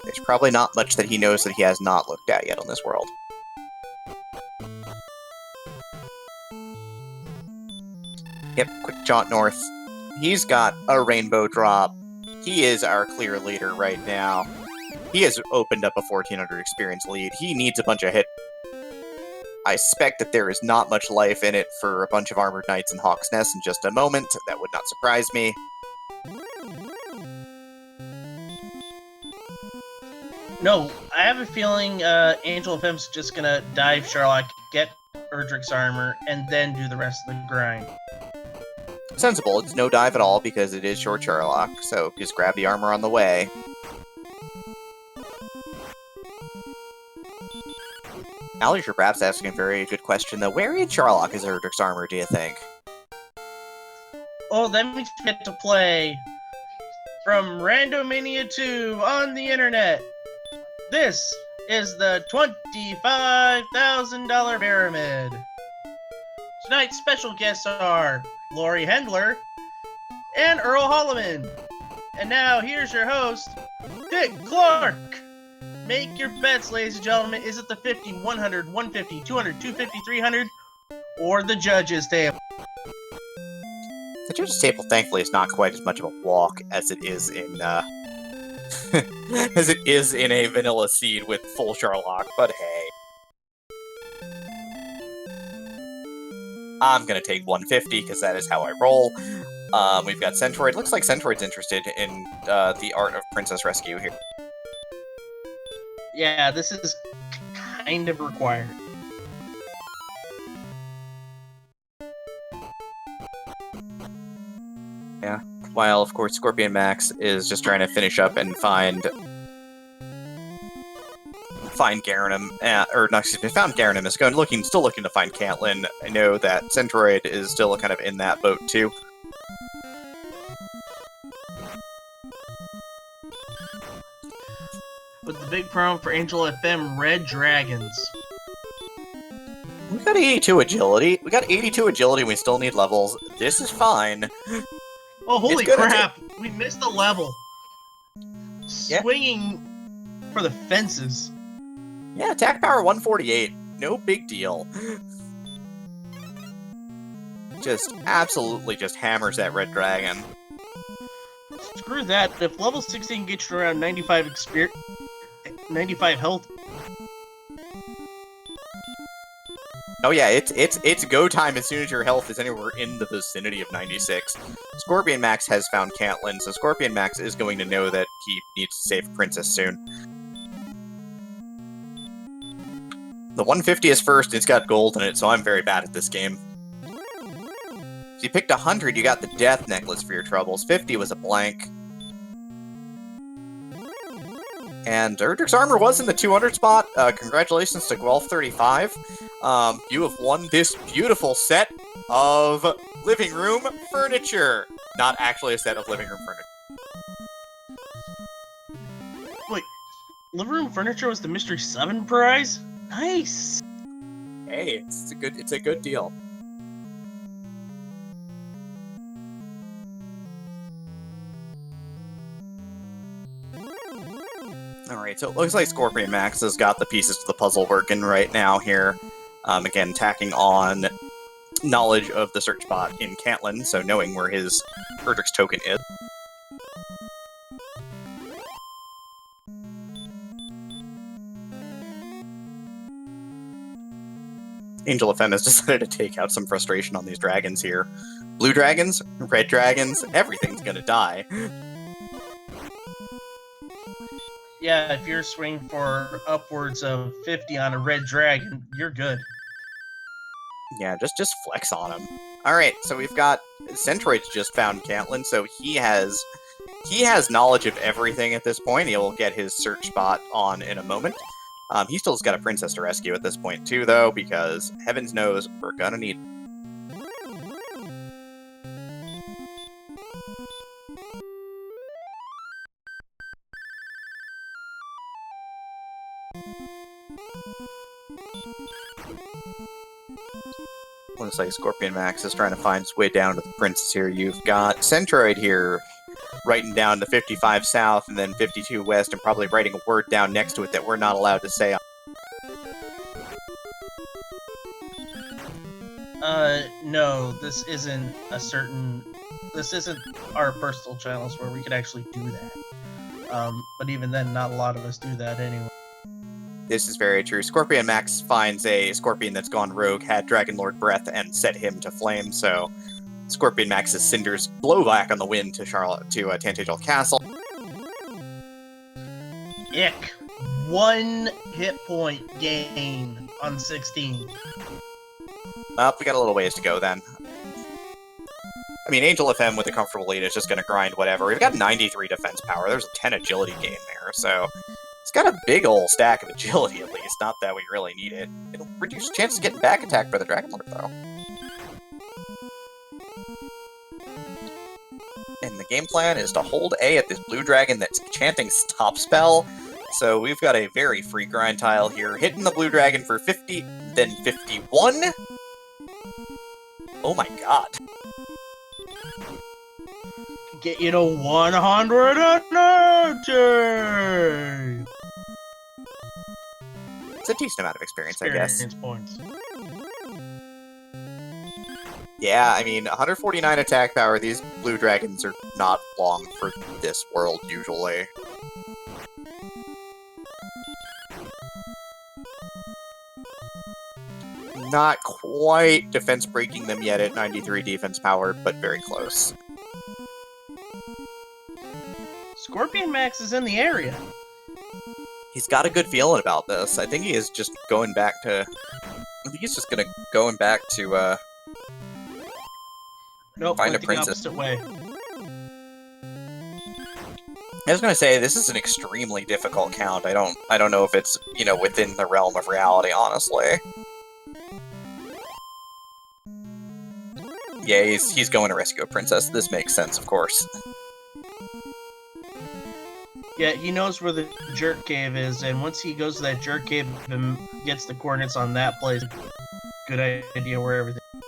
[SPEAKER 2] there's probably not much that he knows that he has not looked at yet on this world. Yep, quick jaunt north. He's got a rainbow drop. He is our clear leader right now. He has opened up a 1400 experience lead. He needs a bunch of hit. I expect that there is not much life in it for a bunch of Armored Knights and Hawk's Nest in just a moment. That would not surprise me.
[SPEAKER 1] No, I have a feeling Angel of M's just gonna dive Sherlock, get Erdrick's armor and then do the rest of the grind.
[SPEAKER 2] Sensible. It's no dive at all because it is short Sherlock, so just grab the armor on the way. Alex, you're perhaps asking a very good question, though. Where in Sherlock is Erdrick's armor, do you think?
[SPEAKER 1] Oh, that means we get to play from Randomizer 2 on the internet. This is the $25,000 pyramid. Tonight's special guests are Lori Hendler and Earl Holloman. And now here's your host, Dick Clark. Make your bets, ladies and gentlemen. Is it the 50, 100, 150, 200, 250, 300, or the judges' table?
[SPEAKER 2] The judges' table, thankfully, is not quite as much of a walk as it is in as it is in a vanilla seed with full Sherlock. But hey, I'm gonna take 150 because that is how I roll. We've got Centroid. Looks like Centroid's interested in the art of Princess Rescue here.
[SPEAKER 1] Yeah, this is kind of required.
[SPEAKER 2] Yeah. While, of course, Scorpion Max is just trying to finish up and find Garanum, or not, excuse me, found Garanum, is still looking to find Caitlyn. I know that Centroid is still kind of in that boat, too.
[SPEAKER 1] But the big problem for Angel FM, Red Dragons.
[SPEAKER 2] We got 82 agility. And we still need levels. This is fine.
[SPEAKER 1] Oh, holy crap! We missed a level.
[SPEAKER 2] Yeah.
[SPEAKER 1] Swinging for the fences.
[SPEAKER 2] Yeah, attack power 148. No big deal. Just absolutely just hammers that red dragon.
[SPEAKER 1] Screw that. If level 16 gets you around 95 experience, 95 health.
[SPEAKER 2] Oh yeah, it's go time as soon as your health is anywhere in the vicinity of 96. Scorpion Max has found Caitlyn, so Scorpion Max is going to know that he needs to save Princess soon. The 150 is first, it's got gold in it, so I'm very bad at this game. If you picked 100, you got the Death Necklace for your troubles. 50 was a blank. And Erdrick's armor was in the 200 spot. Congratulations to Guelph35. You have won this beautiful set of living room furniture. Not actually a set of living room furniture.
[SPEAKER 1] Wait, living room furniture was the Mystery 7 prize? Nice!
[SPEAKER 2] Hey, it's a good deal. Alright, so it looks like Scorpion Max has got the pieces to the puzzle working right now here. Again, tacking on knowledge of the search bot in Caitlyn, so knowing where his Erdrick's token is. Angel FM has decided to take out some frustration on these dragons here. Blue dragons, red dragons, everything's gonna die.
[SPEAKER 1] Yeah, if you're swinging for upwards of 50 on a red dragon, you're good.
[SPEAKER 2] Yeah, just flex on him. Alright, so we've got... Centroid's just found Caitlyn, so he has knowledge of everything at this point. He'll get his search spot on in a moment. He still's got a princess to rescue at this point too, though, because heavens knows we're gonna need... Looks like Scorpion Max is trying to find his way down to the princess here. You've got Centroid here writing down the 55 south and then 52 west and probably writing a word down next to it that we're not allowed to say.
[SPEAKER 1] No, this isn't our personal channels where we could actually do that. But even then, not a lot of us do that anyway.
[SPEAKER 2] This is very true. Scorpion Max finds a scorpion that's gone rogue, had Dragon Lord breath, and set him to flame, so Scorpion Max's cinders blow back on the wind to Tantagel Castle.
[SPEAKER 1] Ick. 1 hit point gain on 16.
[SPEAKER 2] Well, we got a little ways to go then. I mean, Angel FM with a comfortable lead is just going to grind whatever. We've got 93 defense power. There's a 10 agility gain there, so it's got a big old stack of agility at least. Not that we really need it. It'll reduce the chance of getting back attacked by the Dragon Lord, though. And the game plan is to hold A at this blue dragon that's chanting Stop Spell. So we've got a very free grind tile here, hitting the blue dragon for 50, then 51. Oh my god.
[SPEAKER 1] Get you to 100 energy!
[SPEAKER 2] It's a decent amount of experience, I guess.
[SPEAKER 1] Points.
[SPEAKER 2] Yeah, I mean, 149 attack power, these blue dragons are not long for this world, usually. Not quite defense breaking them yet at 93 defense power, but very close.
[SPEAKER 1] Scorpion Max is in the area.
[SPEAKER 2] He's got a good feeling about this. I think he is just going back to... I think he's just going back to,
[SPEAKER 1] Nope,
[SPEAKER 2] find a
[SPEAKER 1] the
[SPEAKER 2] princess.
[SPEAKER 1] opposite way.
[SPEAKER 2] I was gonna say, this is an extremely difficult count. I don't know if it's, you know, within the realm of reality, honestly. Yeah, he's going to rescue a princess. This makes sense, of course.
[SPEAKER 1] Yeah, he knows where the jerk cave is, and once he goes to that jerk cave and gets the coordinates on that place, good idea where everything is.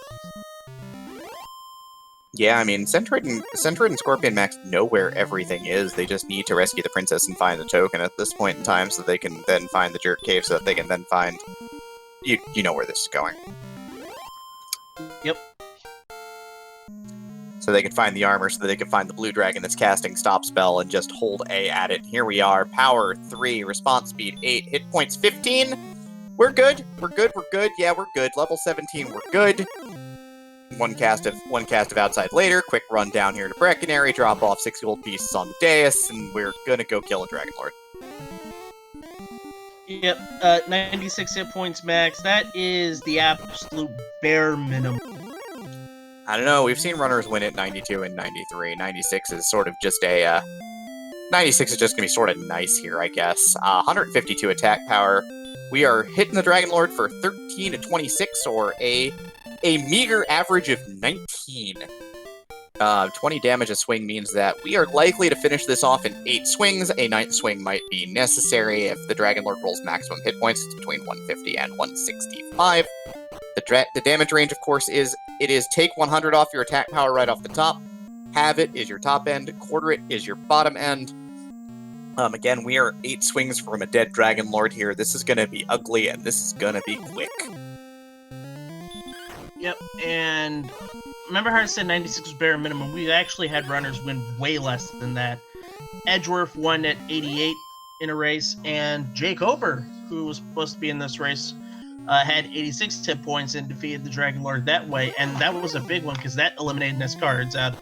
[SPEAKER 2] Yeah, I mean, Centroid and Scorpion Max know where everything is. They just need to rescue the princess and find the token at this point in time so they can then find the jerk cave so that they can then find... You know where this is going.
[SPEAKER 1] Yep.
[SPEAKER 2] So they can find the armor, so that they can find the blue dragon that's casting Stop Spell and just hold A at it. Here we are. Power 3, response speed 8, hit points 15. We're good. We're good. We're good. Yeah, we're good. Level 17, we're good. One cast of outside later. Quick run down here to Breckenary, drop off 6 gold pieces on the dais, and we're gonna go kill a Dragon Lord.
[SPEAKER 1] Yep, 96 hit points max. That is the absolute bare minimum.
[SPEAKER 2] I don't know, we've seen runners win at 92 and 93. 96 is sort of just a, 96 is just gonna be sort of nice here, I guess. 152 attack power. We are hitting the Dragon Lord for 13 to 26, or a meager average of 19. 20 damage a swing means that we are likely to finish this off in 8 swings. A 9th swing might be necessary if the Dragon Lord rolls maximum hit points. It's between 150 and 165. The damage range, of course, is take 100 off your attack power right off the top. Halve it is your top end. Quarter it is your bottom end. Again, we are 8 swings from a dead Dragon Lord here. This is going to be ugly, and this is going to be quick.
[SPEAKER 1] Yep, and remember how I said 96 was bare minimum? We actually had runners win way less than that. Edgeworth won at 88 in a race, and Jake Ober, who was supposed to be in this race, had 86 hit points and defeated the Dragon Lord that way, and that was a big one because that eliminated Nest cards out.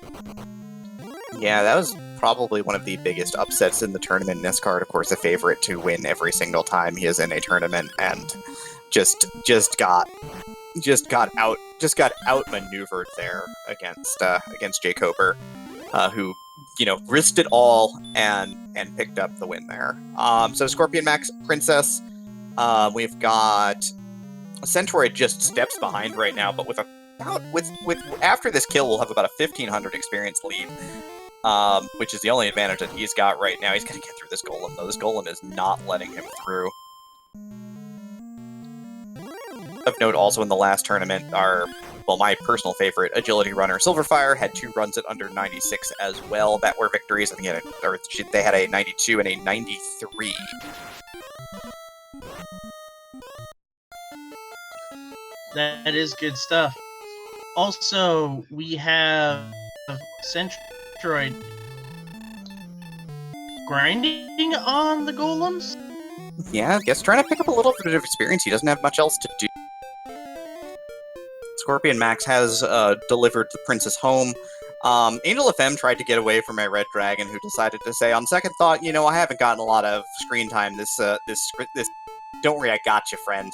[SPEAKER 2] Yeah, that was probably one of the biggest upsets in the tournament. Nescard, of course, a favorite to win every single time he is in a tournament, and just got outmaneuvered there against Jake Hoper, who, you know, risked it all and picked up the win there. So Scorpion Max Princess, we've got Centroid just steps behind right now, but with after this kill, we'll have about a 1500 experience lead. Which is the only advantage that he's got right now. He's gonna get through this golem, though. This golem is not letting him through. Of note, also in the last tournament, my personal favorite agility runner, Silverfire, had 2 runs at under 96 as well. That were victories. I think they had a 92 and a 93.
[SPEAKER 1] That is good stuff. Also, we have Centroid grinding on the golems?
[SPEAKER 2] Yeah, I guess trying to pick up a little bit of experience. He doesn't have much else to do. Scorpion Max has delivered the princess home. Angel FM tried to get away from my red dragon, who decided to say, on second thought, you know, I haven't gotten a lot of screen time. This don't worry, I got you, friend.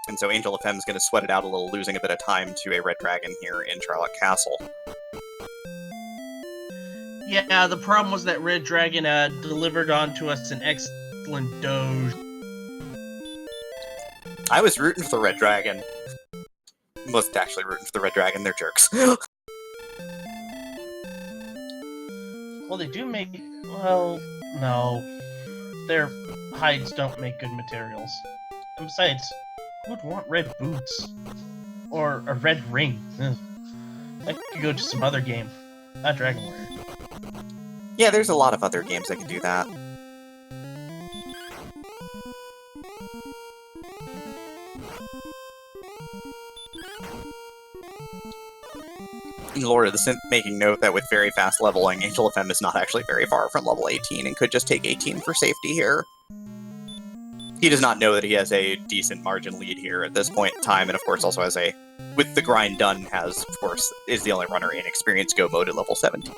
[SPEAKER 2] And so Angel FM is going to sweat it out a little, losing a bit of time to a Red Dragon here in Charlotte Castle.
[SPEAKER 1] Yeah, the problem was that Red Dragon delivered onto us an excellent Doge.
[SPEAKER 2] I was rooting for the Red Dragon. Wasn't actually rooting for the Red Dragon, they're jerks.
[SPEAKER 1] Well, they do make... Well, no. Their hides don't make good materials. And besides, who would want red boots? Or a red ring? Ugh. That could go to some other game. Not Dragon Warrior.
[SPEAKER 2] Yeah, there's a lot of other games that can do that. Lord of the Synth making note that with very fast leveling, Angel FM is not actually very far from level 18 and could just take 18 for safety here. He does not know that he has a decent margin lead here at this point in time, and of course also has a, with the grind done, has, of course, is the only runner in Experience Go mode at level 17.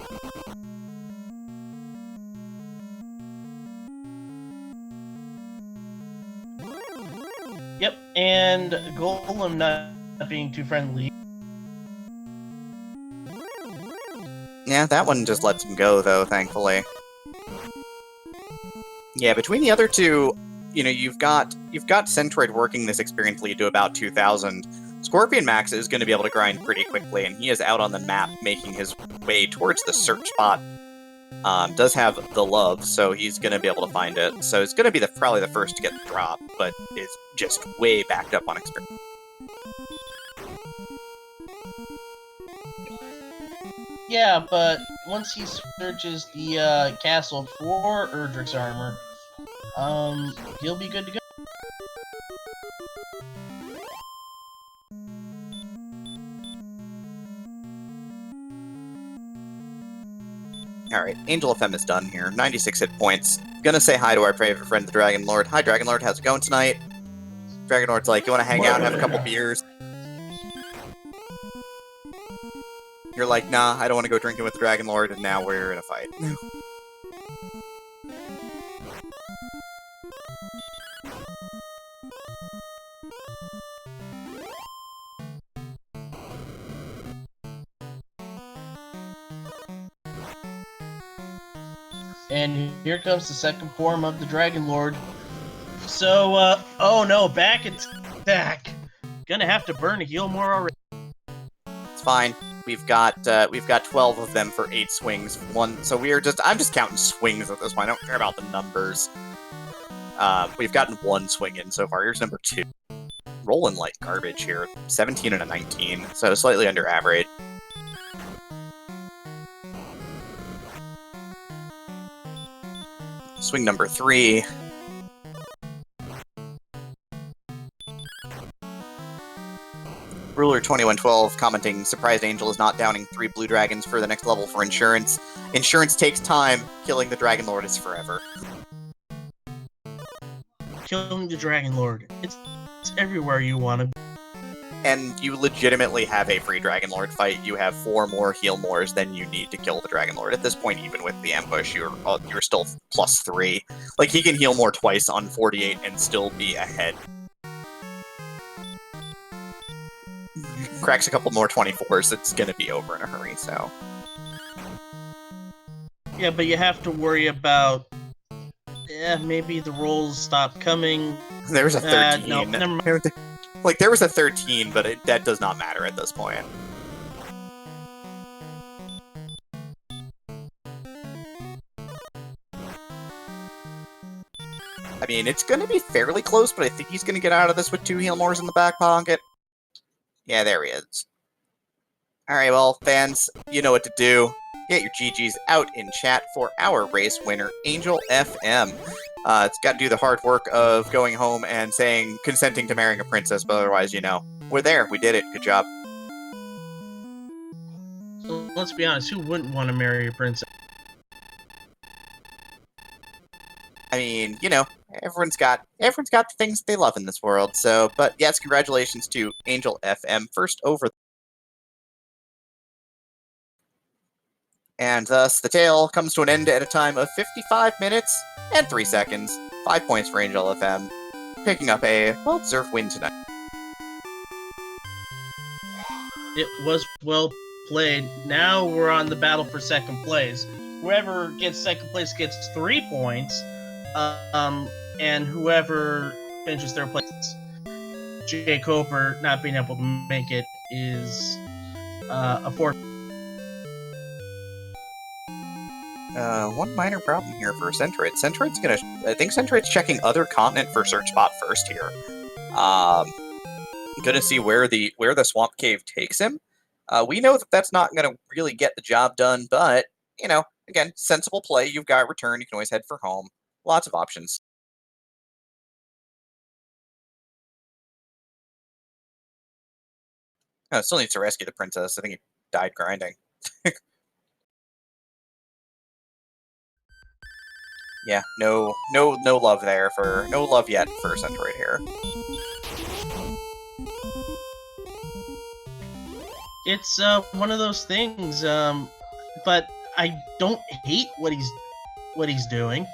[SPEAKER 1] Yep, and Golem not being too friendly.
[SPEAKER 2] Yeah, that one just lets him go, though, thankfully. Yeah, between the other two, you know, you've got Centroid working this experience lead to about 2,000. Scorpion Max is going to be able to grind pretty quickly, and he is out on the map making his way towards the search spot. Does have the love, so he's going to be able to find it. So it's going to be probably the first to get the drop, but is just way backed up on experience.
[SPEAKER 1] Yeah, but once he searches the castle for Erdrick's armor, he'll be good to go.
[SPEAKER 2] Alright, Angel FM is done here. 96 hit points. Gonna say hi to our favorite friend, the Dragon Lord. Hi, Dragon Lord, how's it going tonight? Dragon Lord's like, you wanna hang out and have a couple beers? You're like, nah, I don't want to go drinking with the Dragon Lord, and now we're in a fight.
[SPEAKER 1] And here comes the second form of the Dragon Lord. So, oh no, back attack. Gonna have to burn a heal more already.
[SPEAKER 2] It's fine. We've got 12 of them for 8 swings. So I'm just counting swings at this point. I don't care about the numbers. We've gotten 1 swing in so far. Here's number 2. Rolling like garbage here. 17 and a 19, so slightly under average. Swing number 3. Ruler 2112 commenting, surprised Angel is not downing 3 blue dragons for the next level for insurance. Insurance takes time, killing the Dragon Lord is forever.
[SPEAKER 1] Killing the Dragon Lord. It's everywhere you want to be.
[SPEAKER 2] And you legitimately have a free Dragon Lord fight. You have 4 more heal mores than you need to kill the Dragon Lord. At this point, even with the ambush, you're still +3. Like, he can heal more twice on 48 and still be ahead. Cracks a couple more 24s, it's gonna be over in a hurry, so...
[SPEAKER 1] Yeah, but you have to worry about... maybe the rolls stop coming.
[SPEAKER 2] There was a 13.
[SPEAKER 1] No, never mind.
[SPEAKER 2] Like, there was a 13, but that does not matter at this point. I mean, it's gonna be fairly close, but I think he's gonna get out of this with 2 heal mores in the back pocket. Yeah, there he is. Alright, well, fans, you know what to do. Get your GGs out in chat for our race winner, Angel FM. It's got to do the hard work of going home and consenting to marrying a princess, but otherwise, you know, we're there. We did it. Good job.
[SPEAKER 1] So let's be honest, who wouldn't want to marry a princess?
[SPEAKER 2] I mean, you know, everyone's got the things they love in this world. So, but yes, congratulations to Angel FM, first over. And thus, the tale comes to an end at a time of 55 minutes and 3 seconds. 5 points for Angel FM, picking up a well-deserved win tonight.
[SPEAKER 1] It was well played. Now we're on the battle for second place. Whoever gets second place gets 3 points, and whoever finishes third place, Jay Coper not being able to make it, is a 4.
[SPEAKER 2] One minor problem here for Centroid. I think Centroid's checking other continent for search spot first here. Gonna see where the swamp cave takes him. We know that that's not gonna really get the job done, but again, sensible play. You've got return. You can always head for home. Lots of options. Still needs to rescue the princess. I think he died grinding. Yeah, no love there no love yet for Centroid here.
[SPEAKER 1] It's one of those things, but I don't hate what he's doing.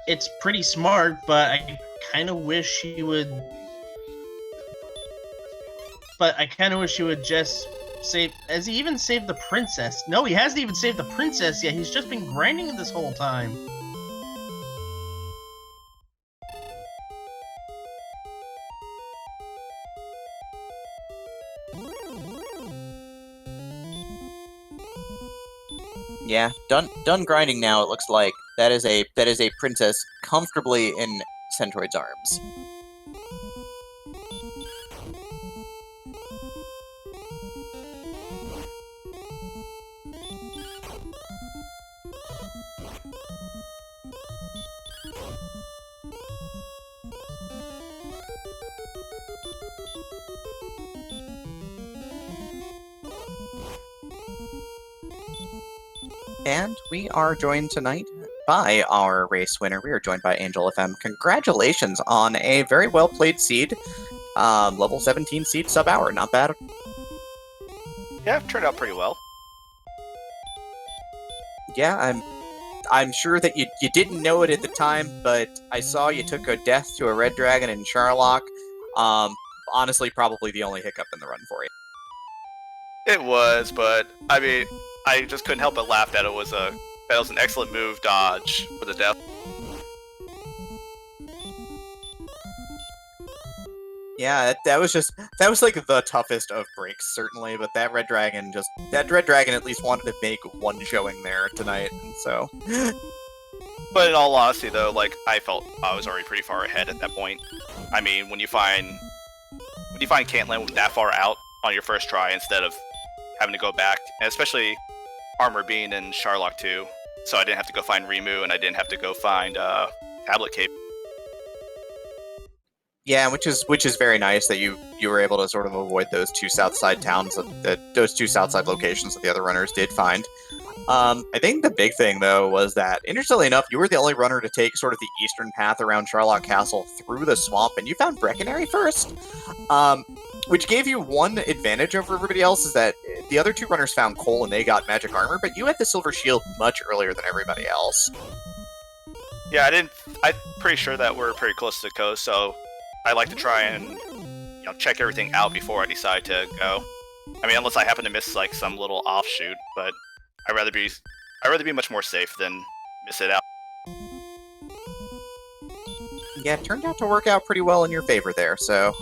[SPEAKER 1] It's pretty smart, but I kind of wish he would. But I kind of wish he would just save. Has he even saved the princess? No, he hasn't even saved the princess yet. He's just been grinding this whole time.
[SPEAKER 2] Yeah, done grinding now. It looks like that is a princess comfortably in Centroid's arms. And we are joined tonight by our race winner. We are joined by Angel FM. Congratulations on a very well played seed. Level 17 seed sub-hour. Not bad.
[SPEAKER 3] Yeah, it turned out pretty well.
[SPEAKER 2] Yeah, I'm sure that you didn't know it at the time, but I saw you took a death to a red dragon in Charlock. Honestly, probably the only hiccup in the run for you.
[SPEAKER 3] It was, but I mean, I just couldn't help but laugh that it was an excellent move dodge for the death.
[SPEAKER 2] Yeah, that was like the toughest of breaks, certainly, but that red dragon at least wanted to make one showing there tonight, and so.
[SPEAKER 3] But in all honesty, though, like, I felt I was already pretty far ahead at that point. I mean, when you find Cantland that far out on your first try instead of having to go back, and especially Armor being in Charlock too, so I didn't have to go find Rimu, and I didn't have to go find Tablet Cape.
[SPEAKER 2] Yeah, which is very nice that you were able to sort of avoid those two Southside towns, those two Southside locations that the other runners did find. I think the big thing though was that, interestingly enough, you were the only runner to take sort of the eastern path around Charlock Castle through the swamp, and you found Brecconary first, which gave you one advantage over everybody else, is that the other two runners found coal and they got magic armor, but you had the silver shield much earlier than everybody else.
[SPEAKER 3] Yeah, I'm pretty sure that we're pretty close to the coast, so I like to try and check everything out before I decide to go. I mean, unless I happen to miss like some little offshoot, but I'd rather be much more safe than miss it out.
[SPEAKER 2] Yeah, it turned out to work out pretty well in your favor there. So,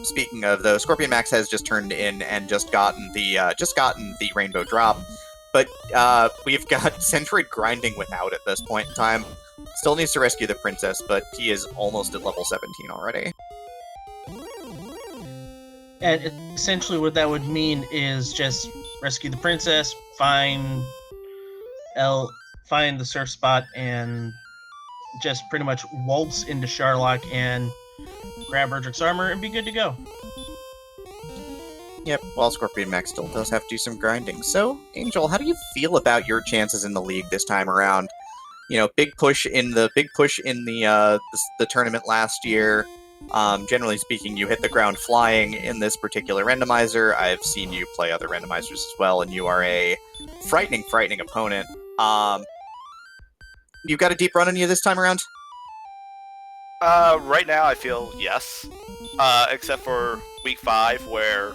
[SPEAKER 2] speaking of, though, Scorpion Max has just turned in and just gotten the rainbow drop, but we've got Centroid grinding without at this point in time. Still needs to rescue the princess, but he is almost at level 17 already.
[SPEAKER 1] And essentially what that would mean is just rescue the princess, find the surf spot, and just pretty much waltz into Charlock and grab Erdrick's armor and be good to go.
[SPEAKER 2] Yep, while Scorpion Max still does have to do some grinding. So, Angel, how do you feel about your chances in the league this time around? Big push in the tournament last year. Generally speaking, you hit the ground flying in this particular randomizer. I've seen you play other randomizers as well, and you are a frightening opponent. You've got a deep run on you this time around?
[SPEAKER 3] Right now I feel yes. Except for week 5, where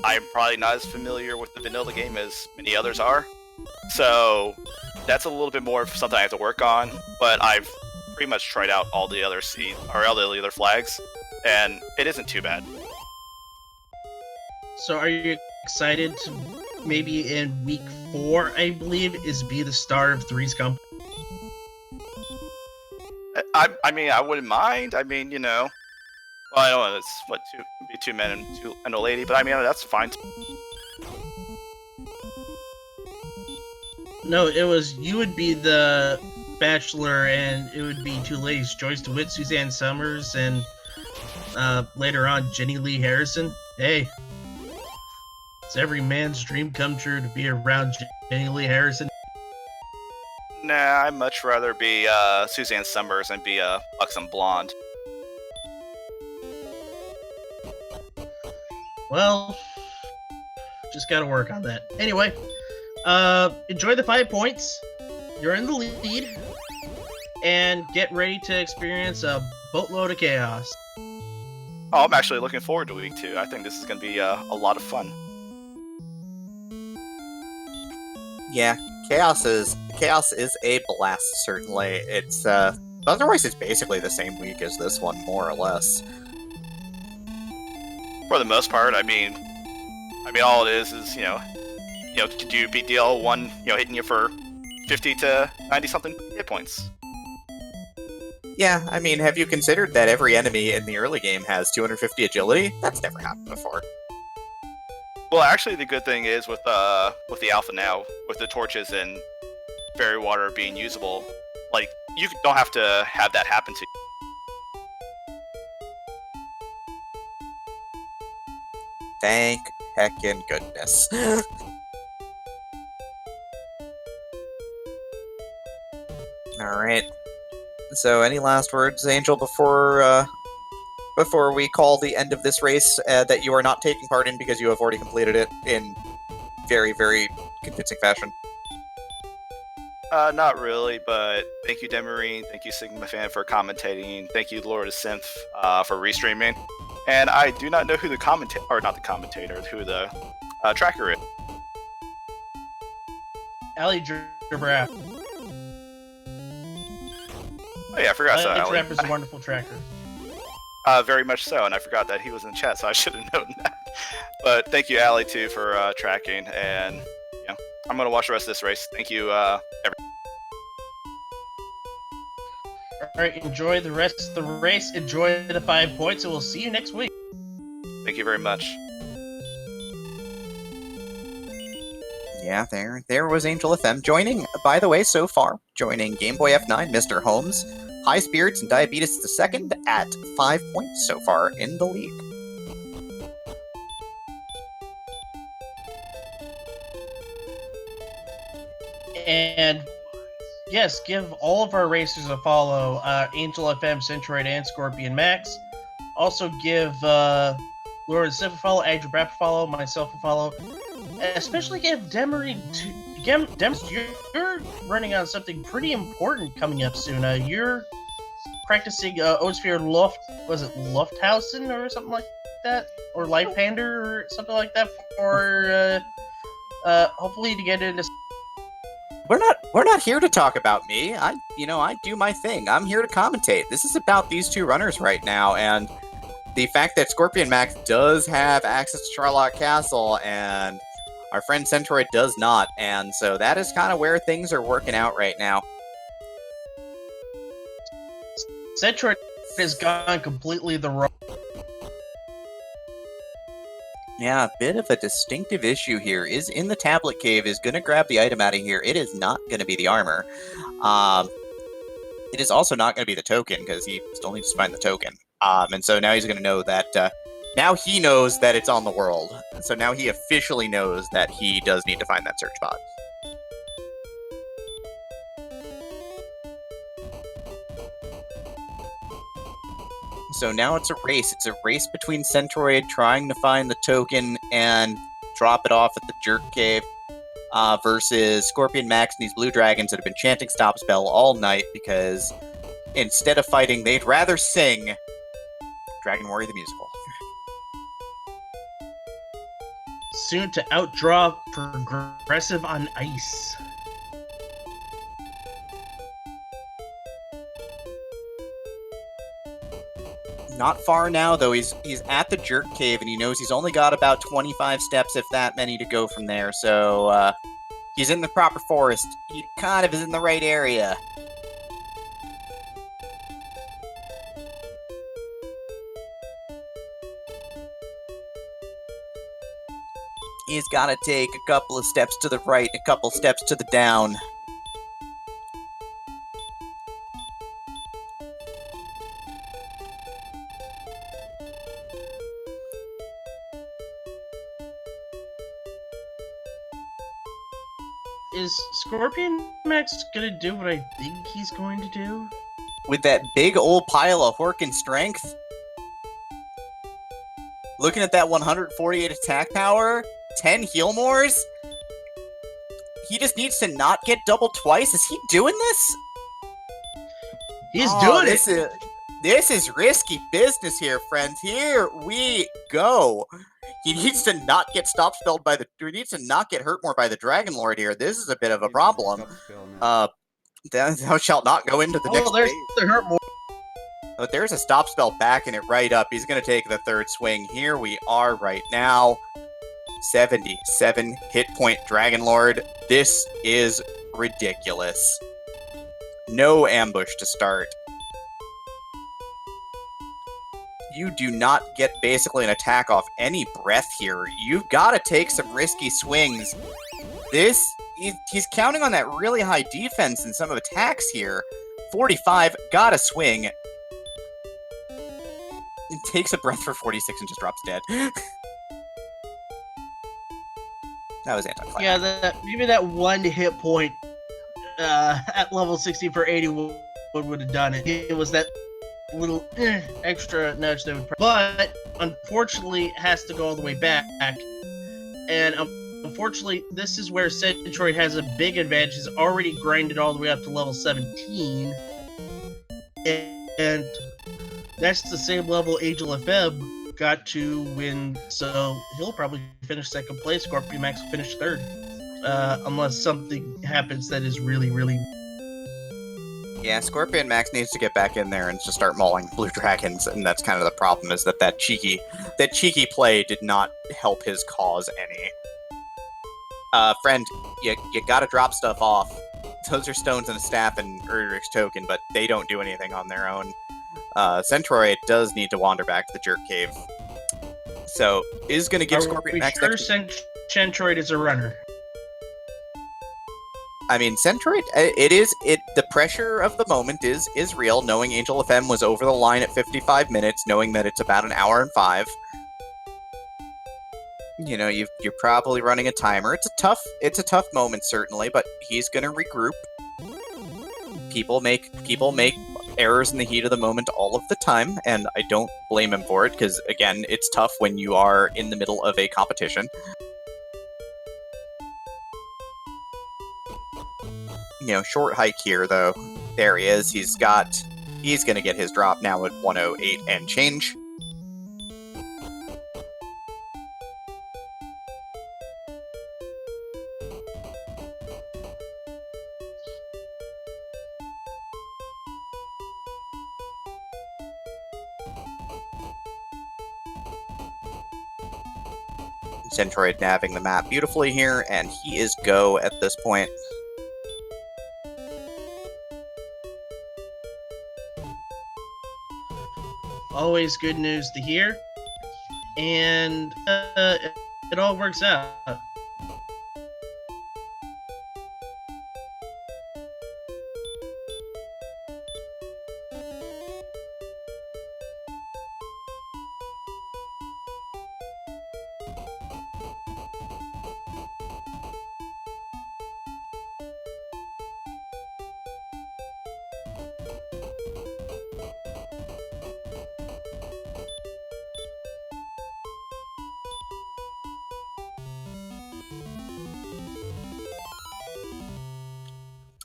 [SPEAKER 3] I'm probably not as familiar with the vanilla game as many others are. So that's a little bit more of something I have to work on. But I've pretty much tried out all the other all the other flags, and it isn't too bad.
[SPEAKER 1] So are you excited to maybe in week 4, I believe, is be the start of Three's Company?
[SPEAKER 3] I mean, I wouldn't mind. I mean, well, I don't know. It's what be 2 men and a lady, but I mean, that's fine.
[SPEAKER 1] No, it was you would be the bachelor, and it would be 2 ladies: Joyce DeWitt, Suzanne Summers, and later on Jenny Lee Harrison. Hey, it's every man's dream come true to be around Jenny Lee Harrison.
[SPEAKER 3] Nah, I'd much rather be Suzanne Summers and be a buxom blonde.
[SPEAKER 1] Well, just gotta work on that. Anyway, enjoy the 5 points. You're in the lead, and get ready to experience a boatload of chaos.
[SPEAKER 3] Oh, I'm actually looking forward to week 2. I think this is going to be a lot of fun.
[SPEAKER 2] Yeah, chaos is a blast. Certainly, it's otherwise it's basically the same week as this one, more or less.
[SPEAKER 3] For the most part, I mean, all it is do you beat the L1, hitting you for 50 to 90 something hit points.
[SPEAKER 2] Yeah, I mean, have you considered that every enemy in the early game has 250 agility? That's never happened before.
[SPEAKER 3] Well, actually, the good thing is with the alpha now, with the torches and fairy water being usable, like you don't have to have that happen to you.
[SPEAKER 2] Thank heckin' goodness. Alright. So, any last words, Angel, before we call the end of this race that you are not taking part in because you have already completed it in very, very convincing fashion?
[SPEAKER 3] Not really, but thank you, Demarine. Thank you, Sigma Fan, for commentating. Thank you, Lord of Synth, for restreaming. And I do not know who the commentator, or not the commentator, who the tracker is.
[SPEAKER 1] Ali Giraffe.
[SPEAKER 3] Oh yeah, I forgot. So
[SPEAKER 1] Ali Giraffe is a wonderful tracker.
[SPEAKER 3] Very much so, and I forgot that he was in the chat, so I should have known that. But thank you, Ali, too, for tracking, and I'm gonna watch the rest of this race. Thank you, everyone.
[SPEAKER 1] Alright, enjoy the rest of the race, enjoy the 5 points, and we'll see you next week.
[SPEAKER 3] Thank you very much.
[SPEAKER 2] Yeah, there was Angel FM joining, by the way, so far, joining Game Boy F9, Mr. Holmes, High Spirits, and Diabetes the Second at 5 points so far in the league.
[SPEAKER 1] And yes, give all of our racers a follow, Angel FM, Centroid, and Scorpion Max. Also give Laura Sif a follow, Adrian Brapp a follow, myself a follow. Especially give Demery you're running on something pretty important coming up soon. You're practicing Osphere Lufthausen or something like that? Or Lifehander or something like that for hopefully to get into.
[SPEAKER 2] We're not here to talk about me. I do my thing. I'm here to commentate. This is about these two runners right now, and the fact that Scorpion Max does have access to Charlotte Castle, and our friend Centroid does not, and so that is kind of where things are working out right now.
[SPEAKER 1] Centroid has gone completely the wrong.
[SPEAKER 2] Yeah, a bit of a distinctive issue here is in the tablet cave is going to grab the item out of here. It is not going to be the armor. It is also not going to be the token because he still needs to find the token. And so now he's going to know that, now he knows that it's on the world. So now he officially knows that he does need to find that search box. So now it's a race. It's a race between Centroid trying to find the token and drop it off at the Jerk Cave versus Scorpion Max and these blue dragons that have been chanting Stop Spell all night because instead of fighting, they'd rather sing Dragon Warrior the Musical.
[SPEAKER 1] soon to outdraw Progressive on Ice.
[SPEAKER 2] Not far now, though. He's at the Jerk Cave, and he knows he's only got about 25 steps, if that many, to go from there. So, he's in the proper forest. He kind of is in the right area. He's got to take a couple of steps to the right, a couple steps to the down.
[SPEAKER 1] Is Scorpion Max gonna do what I think he's going to do?
[SPEAKER 2] With that big old pile of Horkin strength. Looking at that 148 attack power, 10 heal mores. He just needs to not get doubled twice. Is he doing this?
[SPEAKER 1] He's doing it.
[SPEAKER 2] This is risky business here, friends. Here we go. He needs to not get stop spelled by the. He needs to not get hurt more by the Dragon Lord here. This is a bit of a problem. Thou shalt not go into the next
[SPEAKER 1] there's
[SPEAKER 2] phase.
[SPEAKER 1] the hurt more.
[SPEAKER 2] But there's a stop spell backing it right up. He's going to take the third swing. Here we are right now. 77 hit point Dragon Lord. This is ridiculous. No ambush to start. You do not get basically an attack off any breath here. You've got to take some risky swings. He's counting on that really high defense and some of attacks here. 45, gotta swing. And takes a breath for 46 and just drops dead. That was anticlimactic.
[SPEAKER 1] Yeah, maybe that one hit point at level 60 for 80 would have done it. It was that little extra nudge that would. But unfortunately, it has to go all the way back. And unfortunately, this is where Centroid has a big advantage. He's already grinded all the way up to level 17. And that's the same level Angel FM got to win, so he'll probably finish second place. Scorpion Max will finish third. Unless something happens that is really, really...
[SPEAKER 2] Yeah, Scorpion Max needs to get back in there and just start mauling blue dragons, and that's kind of the problem, is that cheeky play did not help his cause any. Friend, you gotta drop stuff off. Those are stones and a staff and Erdrick's token, but they don't do anything on their own. Centroid does need to wander back to the Jerk Cave. So, is going to give Scorpion Max...
[SPEAKER 1] Sure Centroid is a runner?
[SPEAKER 2] I mean, Centroid, the pressure of the moment is real, knowing Angel FM was over the line at 55 minutes, knowing that it's about an hour and 5. You know, you're probably running a timer. It's a tough moment, certainly, but he's going to regroup. People make errors in the heat of the moment all of the time, and I don't blame him for it, because, again, it's tough when you are in the middle of a competition. You know, short hike here, though. There he is. He's going to get his drop now at 108 and change. Centroid navving the map beautifully here, and he is go at this point.
[SPEAKER 1] Always good news to hear. And it all works out.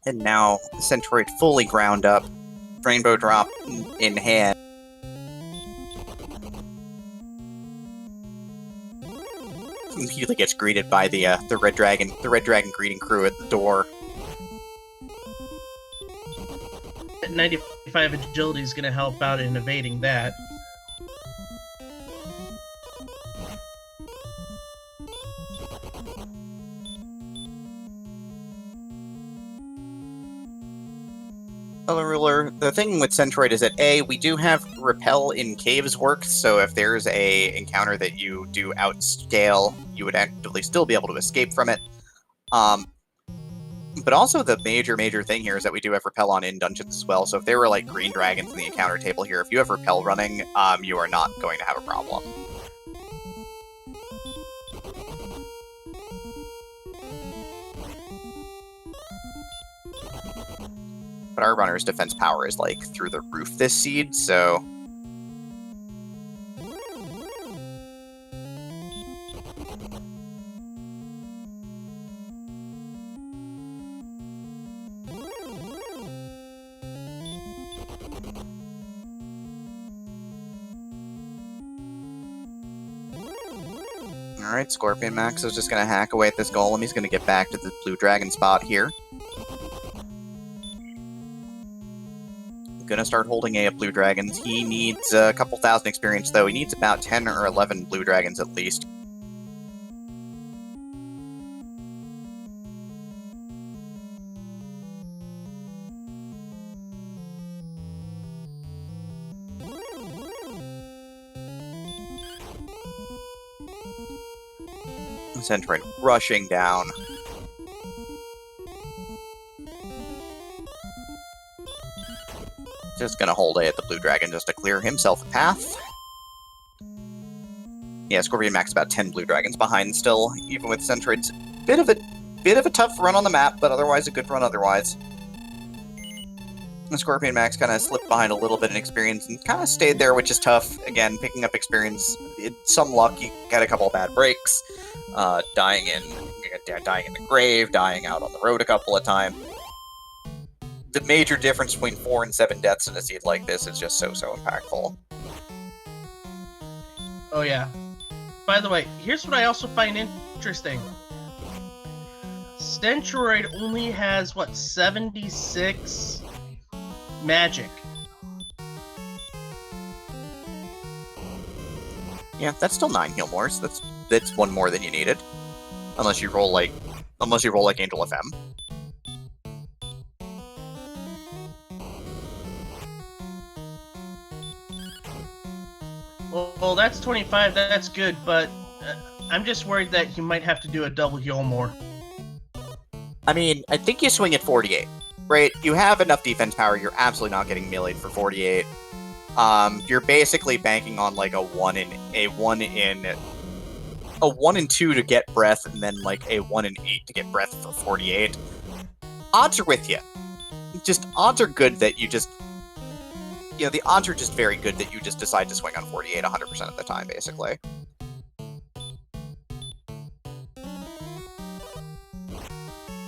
[SPEAKER 2] And now, Centroid fully ground up, Rainbow Drop in hand. immediately gets greeted by the red dragon greeting crew at the door.
[SPEAKER 1] 95 agility is going to help out in evading that.
[SPEAKER 2] Well, Ruler, the thing with Centroid is that A, we do have repel in caves work, so if there's a encounter that you do outscale, you would actively still be able to escape from it. But also the major thing here is that we do have repel on in dungeons as well, so if there were like green dragons in the encounter table here, if you have repel running, you are not going to have a problem. But our runner's defense power is like through the roof this seed, so... Alright, Scorpion Max is just going to hack away at this golem. He's going to get back to the blue dragon spot here. Gonna start holding A of blue dragons. He needs a couple thousand experience, though. He needs about 10 or 11 blue dragons at least. Centroid rushing down. Just gonna hold A at the blue dragon just to clear himself a path. Yeah, Scorpion Max about 10 blue dragons behind still, even with Centroid's bit of a tough run on the map, but otherwise a good run otherwise. And Scorpion Max kind of slipped behind a little bit in experience and kind of stayed there, which is tough. Again, picking up experience, some luck, he got a couple of bad breaks, dying in the grave, dying out on the road a couple of times. The major difference between 4 and 7 deaths in a seed like this is just so impactful.
[SPEAKER 1] Oh yeah. By the way, here's what I also find interesting. Centroid only has, what, 76 magic.
[SPEAKER 2] Yeah, that's still 9 heal mores. That's one more than you needed. Unless you roll like Angel FM.
[SPEAKER 1] Well, that's 25, that's good, but I'm just worried that you might have to do a double heal more.
[SPEAKER 2] I mean, I think you swing at 48, right? You have enough defense power, you're absolutely not getting meleeed for 48. You're basically banking on like a 1 and 2 to get breath, and then like a 1 and 8 to get breath for 48. Odds are with you. Odds are good that you just... You know, the odds are just very good that you just decide to swing on 48 100% of the time, basically.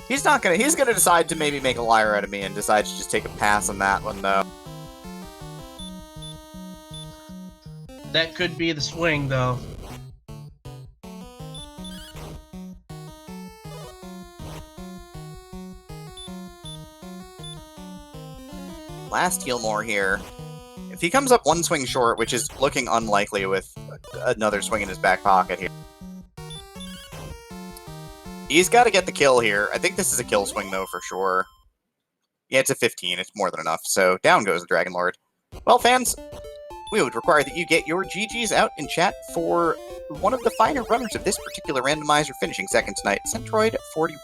[SPEAKER 2] He's gonna decide to maybe make a liar out of me and decide to just take a pass on that one, though.
[SPEAKER 1] That could be the swing, though.
[SPEAKER 2] Last heal more here. If he comes up one swing short, which is looking unlikely with another swing in his back pocket here. He's got to get the kill here. I think this is a kill swing, though, for sure. Yeah, it's a 15. It's more than enough. So down goes the Dragon Lord. Well, fans, we would require that you get your GGs out in chat for one of the finer runners of this particular randomizer finishing second tonight, Centroid 41.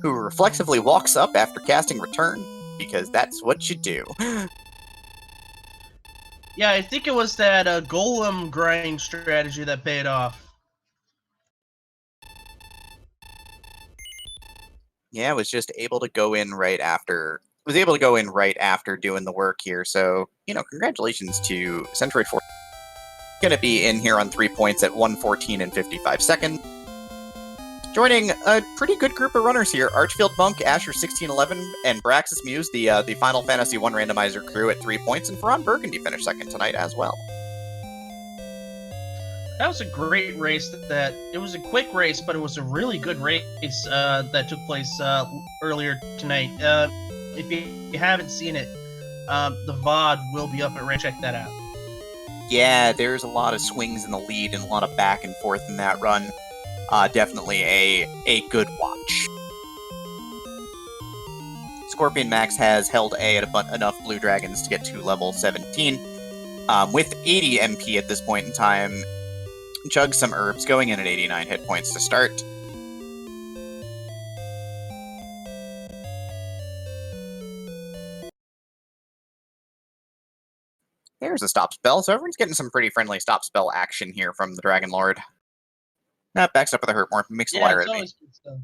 [SPEAKER 2] Who reflexively walks up after casting Return, because that's what you do.
[SPEAKER 1] Yeah, I think it was that golem grind strategy that paid off.
[SPEAKER 2] Yeah, was just able to go in right after. Was able to go in right after doing the work here. So, you know, congratulations to Centroid 4. Going to be in here on 3 points at 1:14 and 55 seconds. Joining a pretty good group of runners here, Archfield Monk, Asher1611, and Braxis Muse, the Final Fantasy I randomizer crew at 3 points, and Ferran Burgundy finished second tonight as well.
[SPEAKER 1] That was a great race. That it was a quick race, but it was a really good race that took place earlier tonight. If you haven't seen it, the VOD will be up at Red. Check that out.
[SPEAKER 2] Yeah, there's a lot of swings in the lead and a lot of back and forth in that run. Definitely a good watch. Scorpion Max has held A at enough Blue Dragons to get to level 17. With 80 MP at this point in time, chug some herbs, going in at 89 hit points to start. There's a stop spell, so everyone's getting some pretty friendly stop spell action here from the Dragon Lord. That backs up with a hurt more, makes the water
[SPEAKER 1] it's
[SPEAKER 2] enemy.
[SPEAKER 1] always good stuff.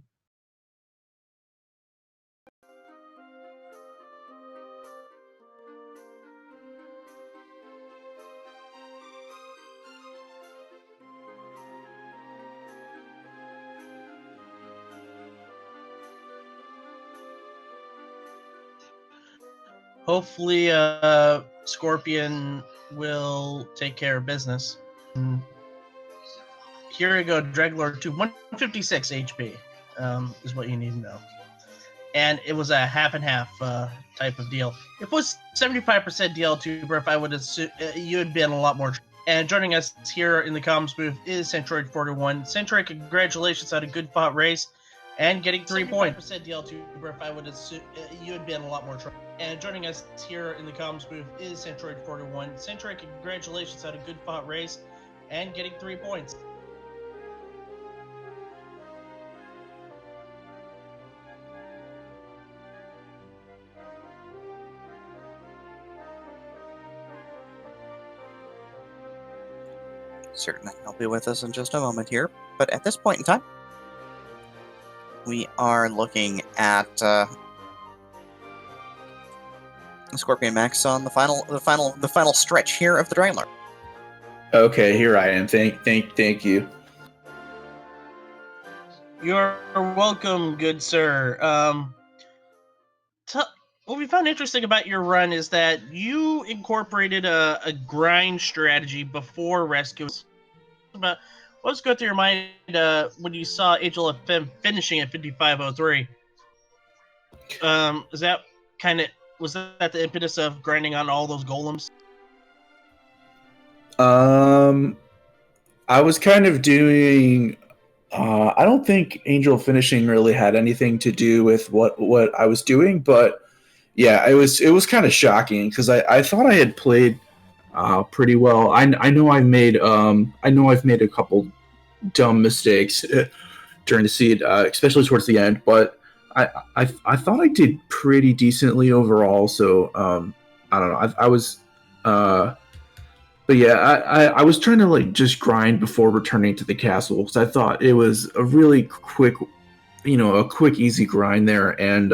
[SPEAKER 1] Hopefully, Scorpion will take care of business. Here we go, Dreadlord 2, 156 HP is what you need to know. And it was a half and half type of deal. If it was 75% DL2, if I would assume you would be in a lot more. And joining us here in the comms booth is Centroid41. Centroid, congratulations on a good fought race and getting 3 points. 75% DL2, if I would assume you would be in a lot more trouble. And joining us here in the comms booth is Centroid41. Centroid, congratulations on a good fought race and getting 3 points.
[SPEAKER 2] Certainly, he'll be with us in just a moment here. But at this point in time, we are looking at Scorpion Max on the final stretch here of the Dragon Lord.
[SPEAKER 4] Okay, here I am. Thank you.
[SPEAKER 1] You're welcome, good sir. What we found interesting about your run is that you incorporated a grind strategy before rescue. What was going through your mind when you saw Angel FM finishing at 5503? Was that the impetus of grinding on all those golems?
[SPEAKER 4] I was kind of doing. I don't think Angel finishing really had anything to do with what I was doing, but yeah, it was kind of shocking because I thought I had played pretty well. I know I've made a couple dumb mistakes during the seed, especially towards the end, but I thought I did pretty decently overall. So I don't know. I was. But yeah, I was trying to just grind before returning to the castle because I thought it was a really quick, easy grind there, and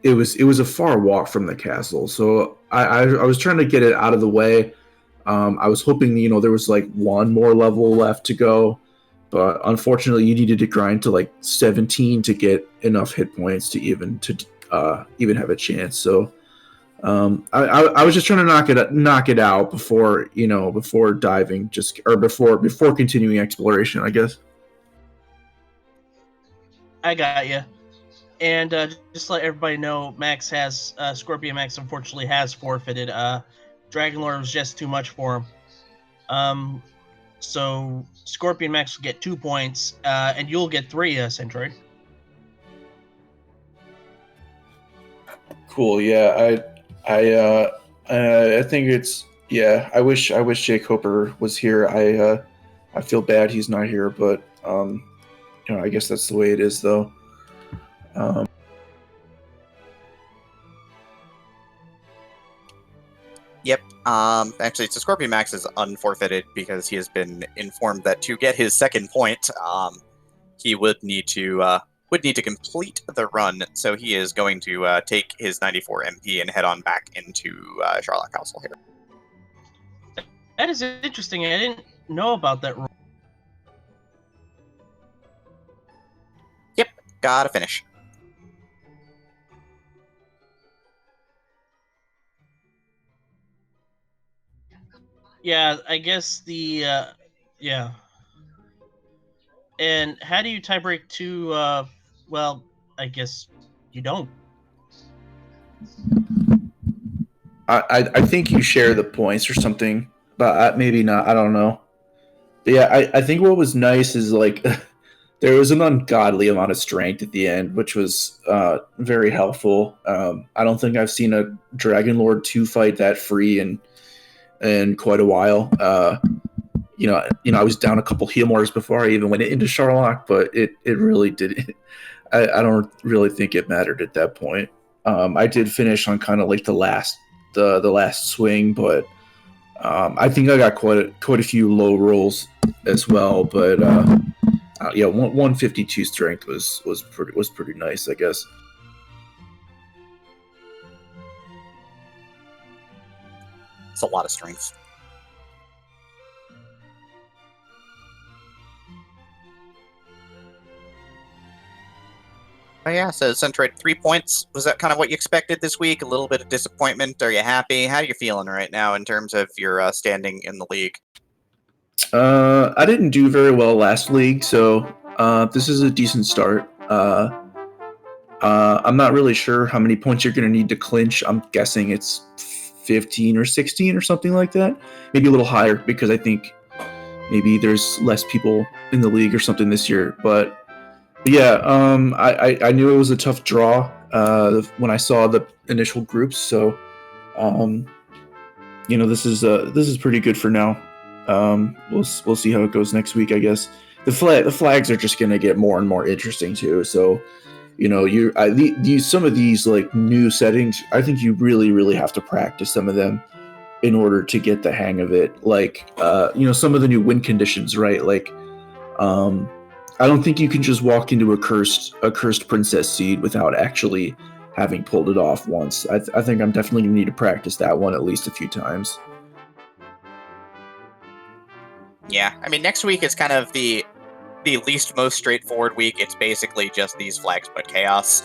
[SPEAKER 4] it was a far walk from the castle. So I was trying to get it out of the way. I was hoping there was one more level left to go, but unfortunately you needed to grind to 17 to get enough hit points to even have a chance. So. I was just trying to knock it out before diving, before continuing exploration, I guess.
[SPEAKER 1] I got you. And just to let everybody know, Max has Scorpion Max unfortunately has forfeited. Dragon Lord was just too much for him. So Scorpion Max will get 2 points, and you'll get 3, Centroid.
[SPEAKER 4] Cool. Yeah, I think it's I wish Jake Hooper was here. I feel bad he's not here, but I guess that's the way it is, though.
[SPEAKER 2] Yep. Actually, so Scorpion Max is unforfeited because he has been informed that to get his second point, he would need to complete the run. So he is going to take his 94 MP and head on back into Charlotte Castle here.
[SPEAKER 1] That is interesting. I didn't know about that rule.
[SPEAKER 2] Yep. Gotta finish.
[SPEAKER 1] Yeah, I guess yeah. And how do you tiebreak two? Well, I guess you don't.
[SPEAKER 4] I think you share the points or something, but maybe not. I don't know. But yeah, I think what was nice is like there was an ungodly amount of strength at the end, which was very helpful. I don't think I've seen a Dragon Lord 2 fight that free in quite a while. I was down a couple heal mores before I even went into Sharlock, but it really did. I don't really think it mattered at that point. I did finish on kind of like the last swing, but I think I got quite a few low rolls as well. But yeah, 152 strength was pretty nice, I guess.
[SPEAKER 2] It's a lot of strength. Oh yeah, so Centroid 3 points. Was that kind of what you expected this week? A little bit of disappointment? Are you happy? How are you feeling right now in terms of your standing in the league?
[SPEAKER 4] I didn't do very well last league, so this is a decent start. I'm not really sure how many points you're going to need to clinch. I'm guessing it's 15 or 16 or something like that. Maybe a little higher because I think maybe there's less people in the league or something this year. But yeah, I knew it was a tough draw when I saw the initial groups. So this is pretty good for now. We'll see how it goes next week. I guess the flags are just going to get more and more interesting too. So some of these like new settings, I think you really have to practice some of them in order to get the hang of it. Like some of the new win conditions, right? Like I don't think you can just walk into a cursed princess seed without actually having pulled it off once. I think I'm definitely gonna need to practice that one at least a few times.
[SPEAKER 2] Yeah, I mean, next week is kind of the least most straightforward week. It's basically just these flags, but chaos.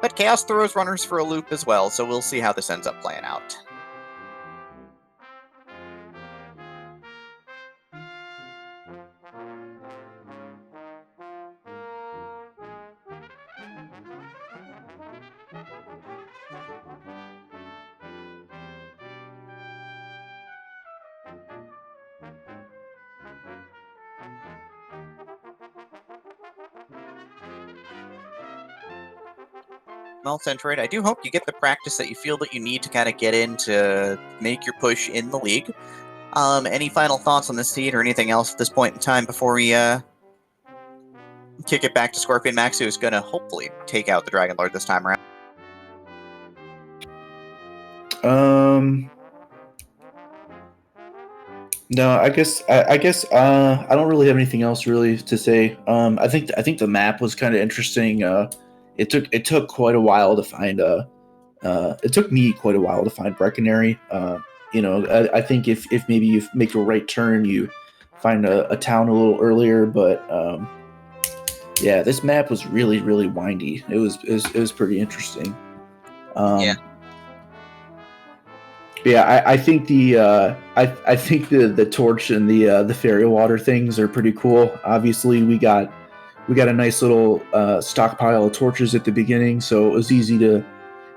[SPEAKER 2] But chaos throws runners for a loop as well, so we'll see how this ends up playing out. Well, Centroid, I do hope you get the practice that you feel that you need to kind of get in to make your push in the league. Any final thoughts on this seed or anything else at this point in time before we kick it back to Scorpion Max, who is going to hopefully take out the Dragon Lord this time around?
[SPEAKER 4] No, I guess I don't really have anything else really to say. I think the map was kind of interesting. It took quite a while to find it took me quite a while to find Breckenary. I think if maybe you make a right turn, you find a town a little earlier. But yeah, this map was really windy. It was pretty interesting.
[SPEAKER 2] Yeah.
[SPEAKER 4] Yeah, I think I think the torch and the fairy water things are pretty cool. Obviously, we got a nice little stockpile of torches at the beginning, so it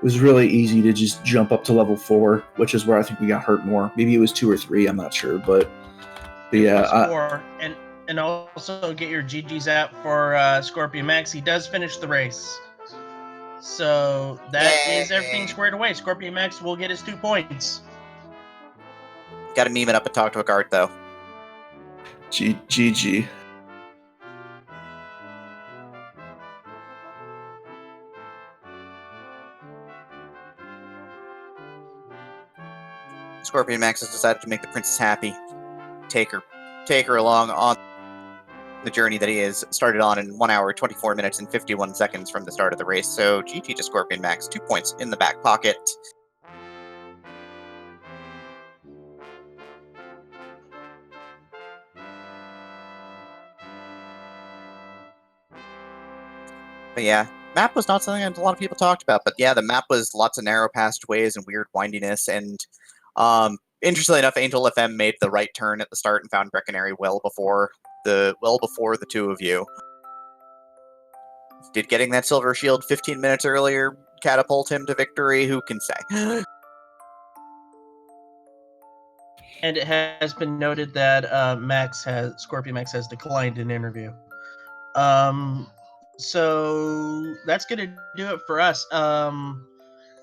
[SPEAKER 4] was really easy to just jump up to level 4, which is where I think we got hurt more. Maybe it was 2 or 3, I'm not sure, but yeah,
[SPEAKER 1] It was 4, and also get your GG's out for Scorpion Max. He does finish the race. So that is everything
[SPEAKER 2] Yay.
[SPEAKER 1] squared away. Scorpion Max will get his 2 points.
[SPEAKER 2] Got to meme it up and talk to a guard, though.
[SPEAKER 4] GG.
[SPEAKER 2] Scorpion Max has decided to make the princess happy. Take her along on the journey that he has started on in 1 hour, 24 minutes, and 51 seconds from the start of the race. So GG to Scorpion Max, 2 points in the back pocket. But yeah, map was not something that a lot of people talked about, but yeah, the map was lots of narrow passageways and weird windiness, and interestingly enough, Angel FM made the right turn at the start and found Breckenary well before the two of you. Did getting that silver shield 15 minutes earlier catapult him to victory? Who can say?
[SPEAKER 1] And it has been noted that Scorpion Max has declined an interview. So that's gonna do it for us.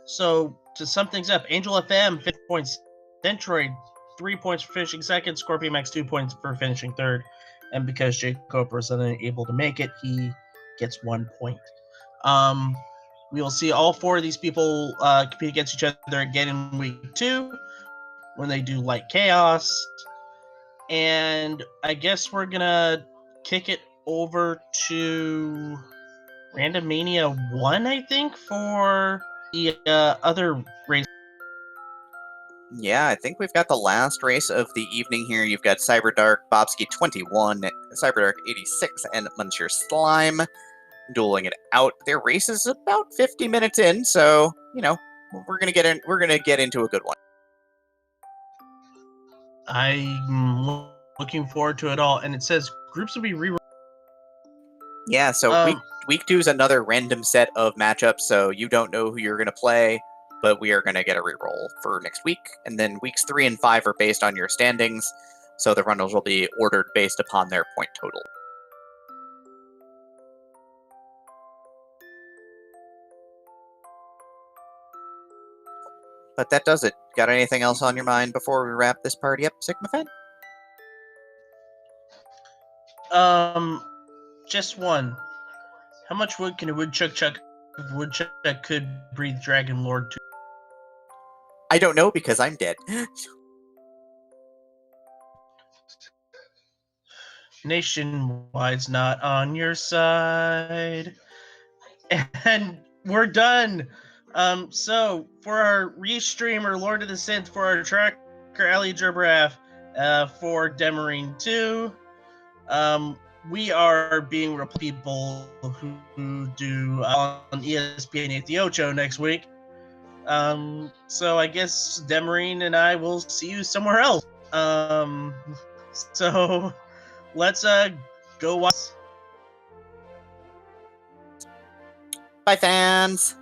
[SPEAKER 1] So to sum things up, Angel FM 50 points, Centroid 3 points for finishing second, Scorpion Max 2 points for finishing third, and because Jacob was unable to make it, he gets 1 point. We will see all four of these people compete against each other again in week 2 when they do Light Chaos. And I guess we're gonna kick it over to Randomania 1, I think, for the other race.
[SPEAKER 2] Yeah, I think we've got the last race of the evening here. You've got Cyberdark, Bobsky 21, Cyberdark 86, and Muncher Slime dueling it out. Their race is about 50 minutes in, so we're gonna get into a good one.
[SPEAKER 1] I'm looking forward to it all, and it says groups will be re.
[SPEAKER 2] Yeah, so week 2 is another random set of matchups, so you don't know who you're gonna play, but we are gonna get a reroll for next week, and then weeks 3 and 5 are based on your standings, so the runners will be ordered based upon their point total. But that does it. Got anything else on your mind before we wrap this party up, Sigma Fan?
[SPEAKER 1] Just one. How much wood can a woodchuck chuck if a woodchuck could breathe Dragon Lord to?
[SPEAKER 2] I don't know because I'm dead.
[SPEAKER 1] Nationwide's not on your side. And we're done. So for our restreamer, Lord of the Synth, for our tracker, Ali Gerbraf, for Demarine 2, we are being people who do on ESPN 88 next week. So I guess Demarine and I will see you somewhere else. So let's go watch.
[SPEAKER 2] Bye, fans!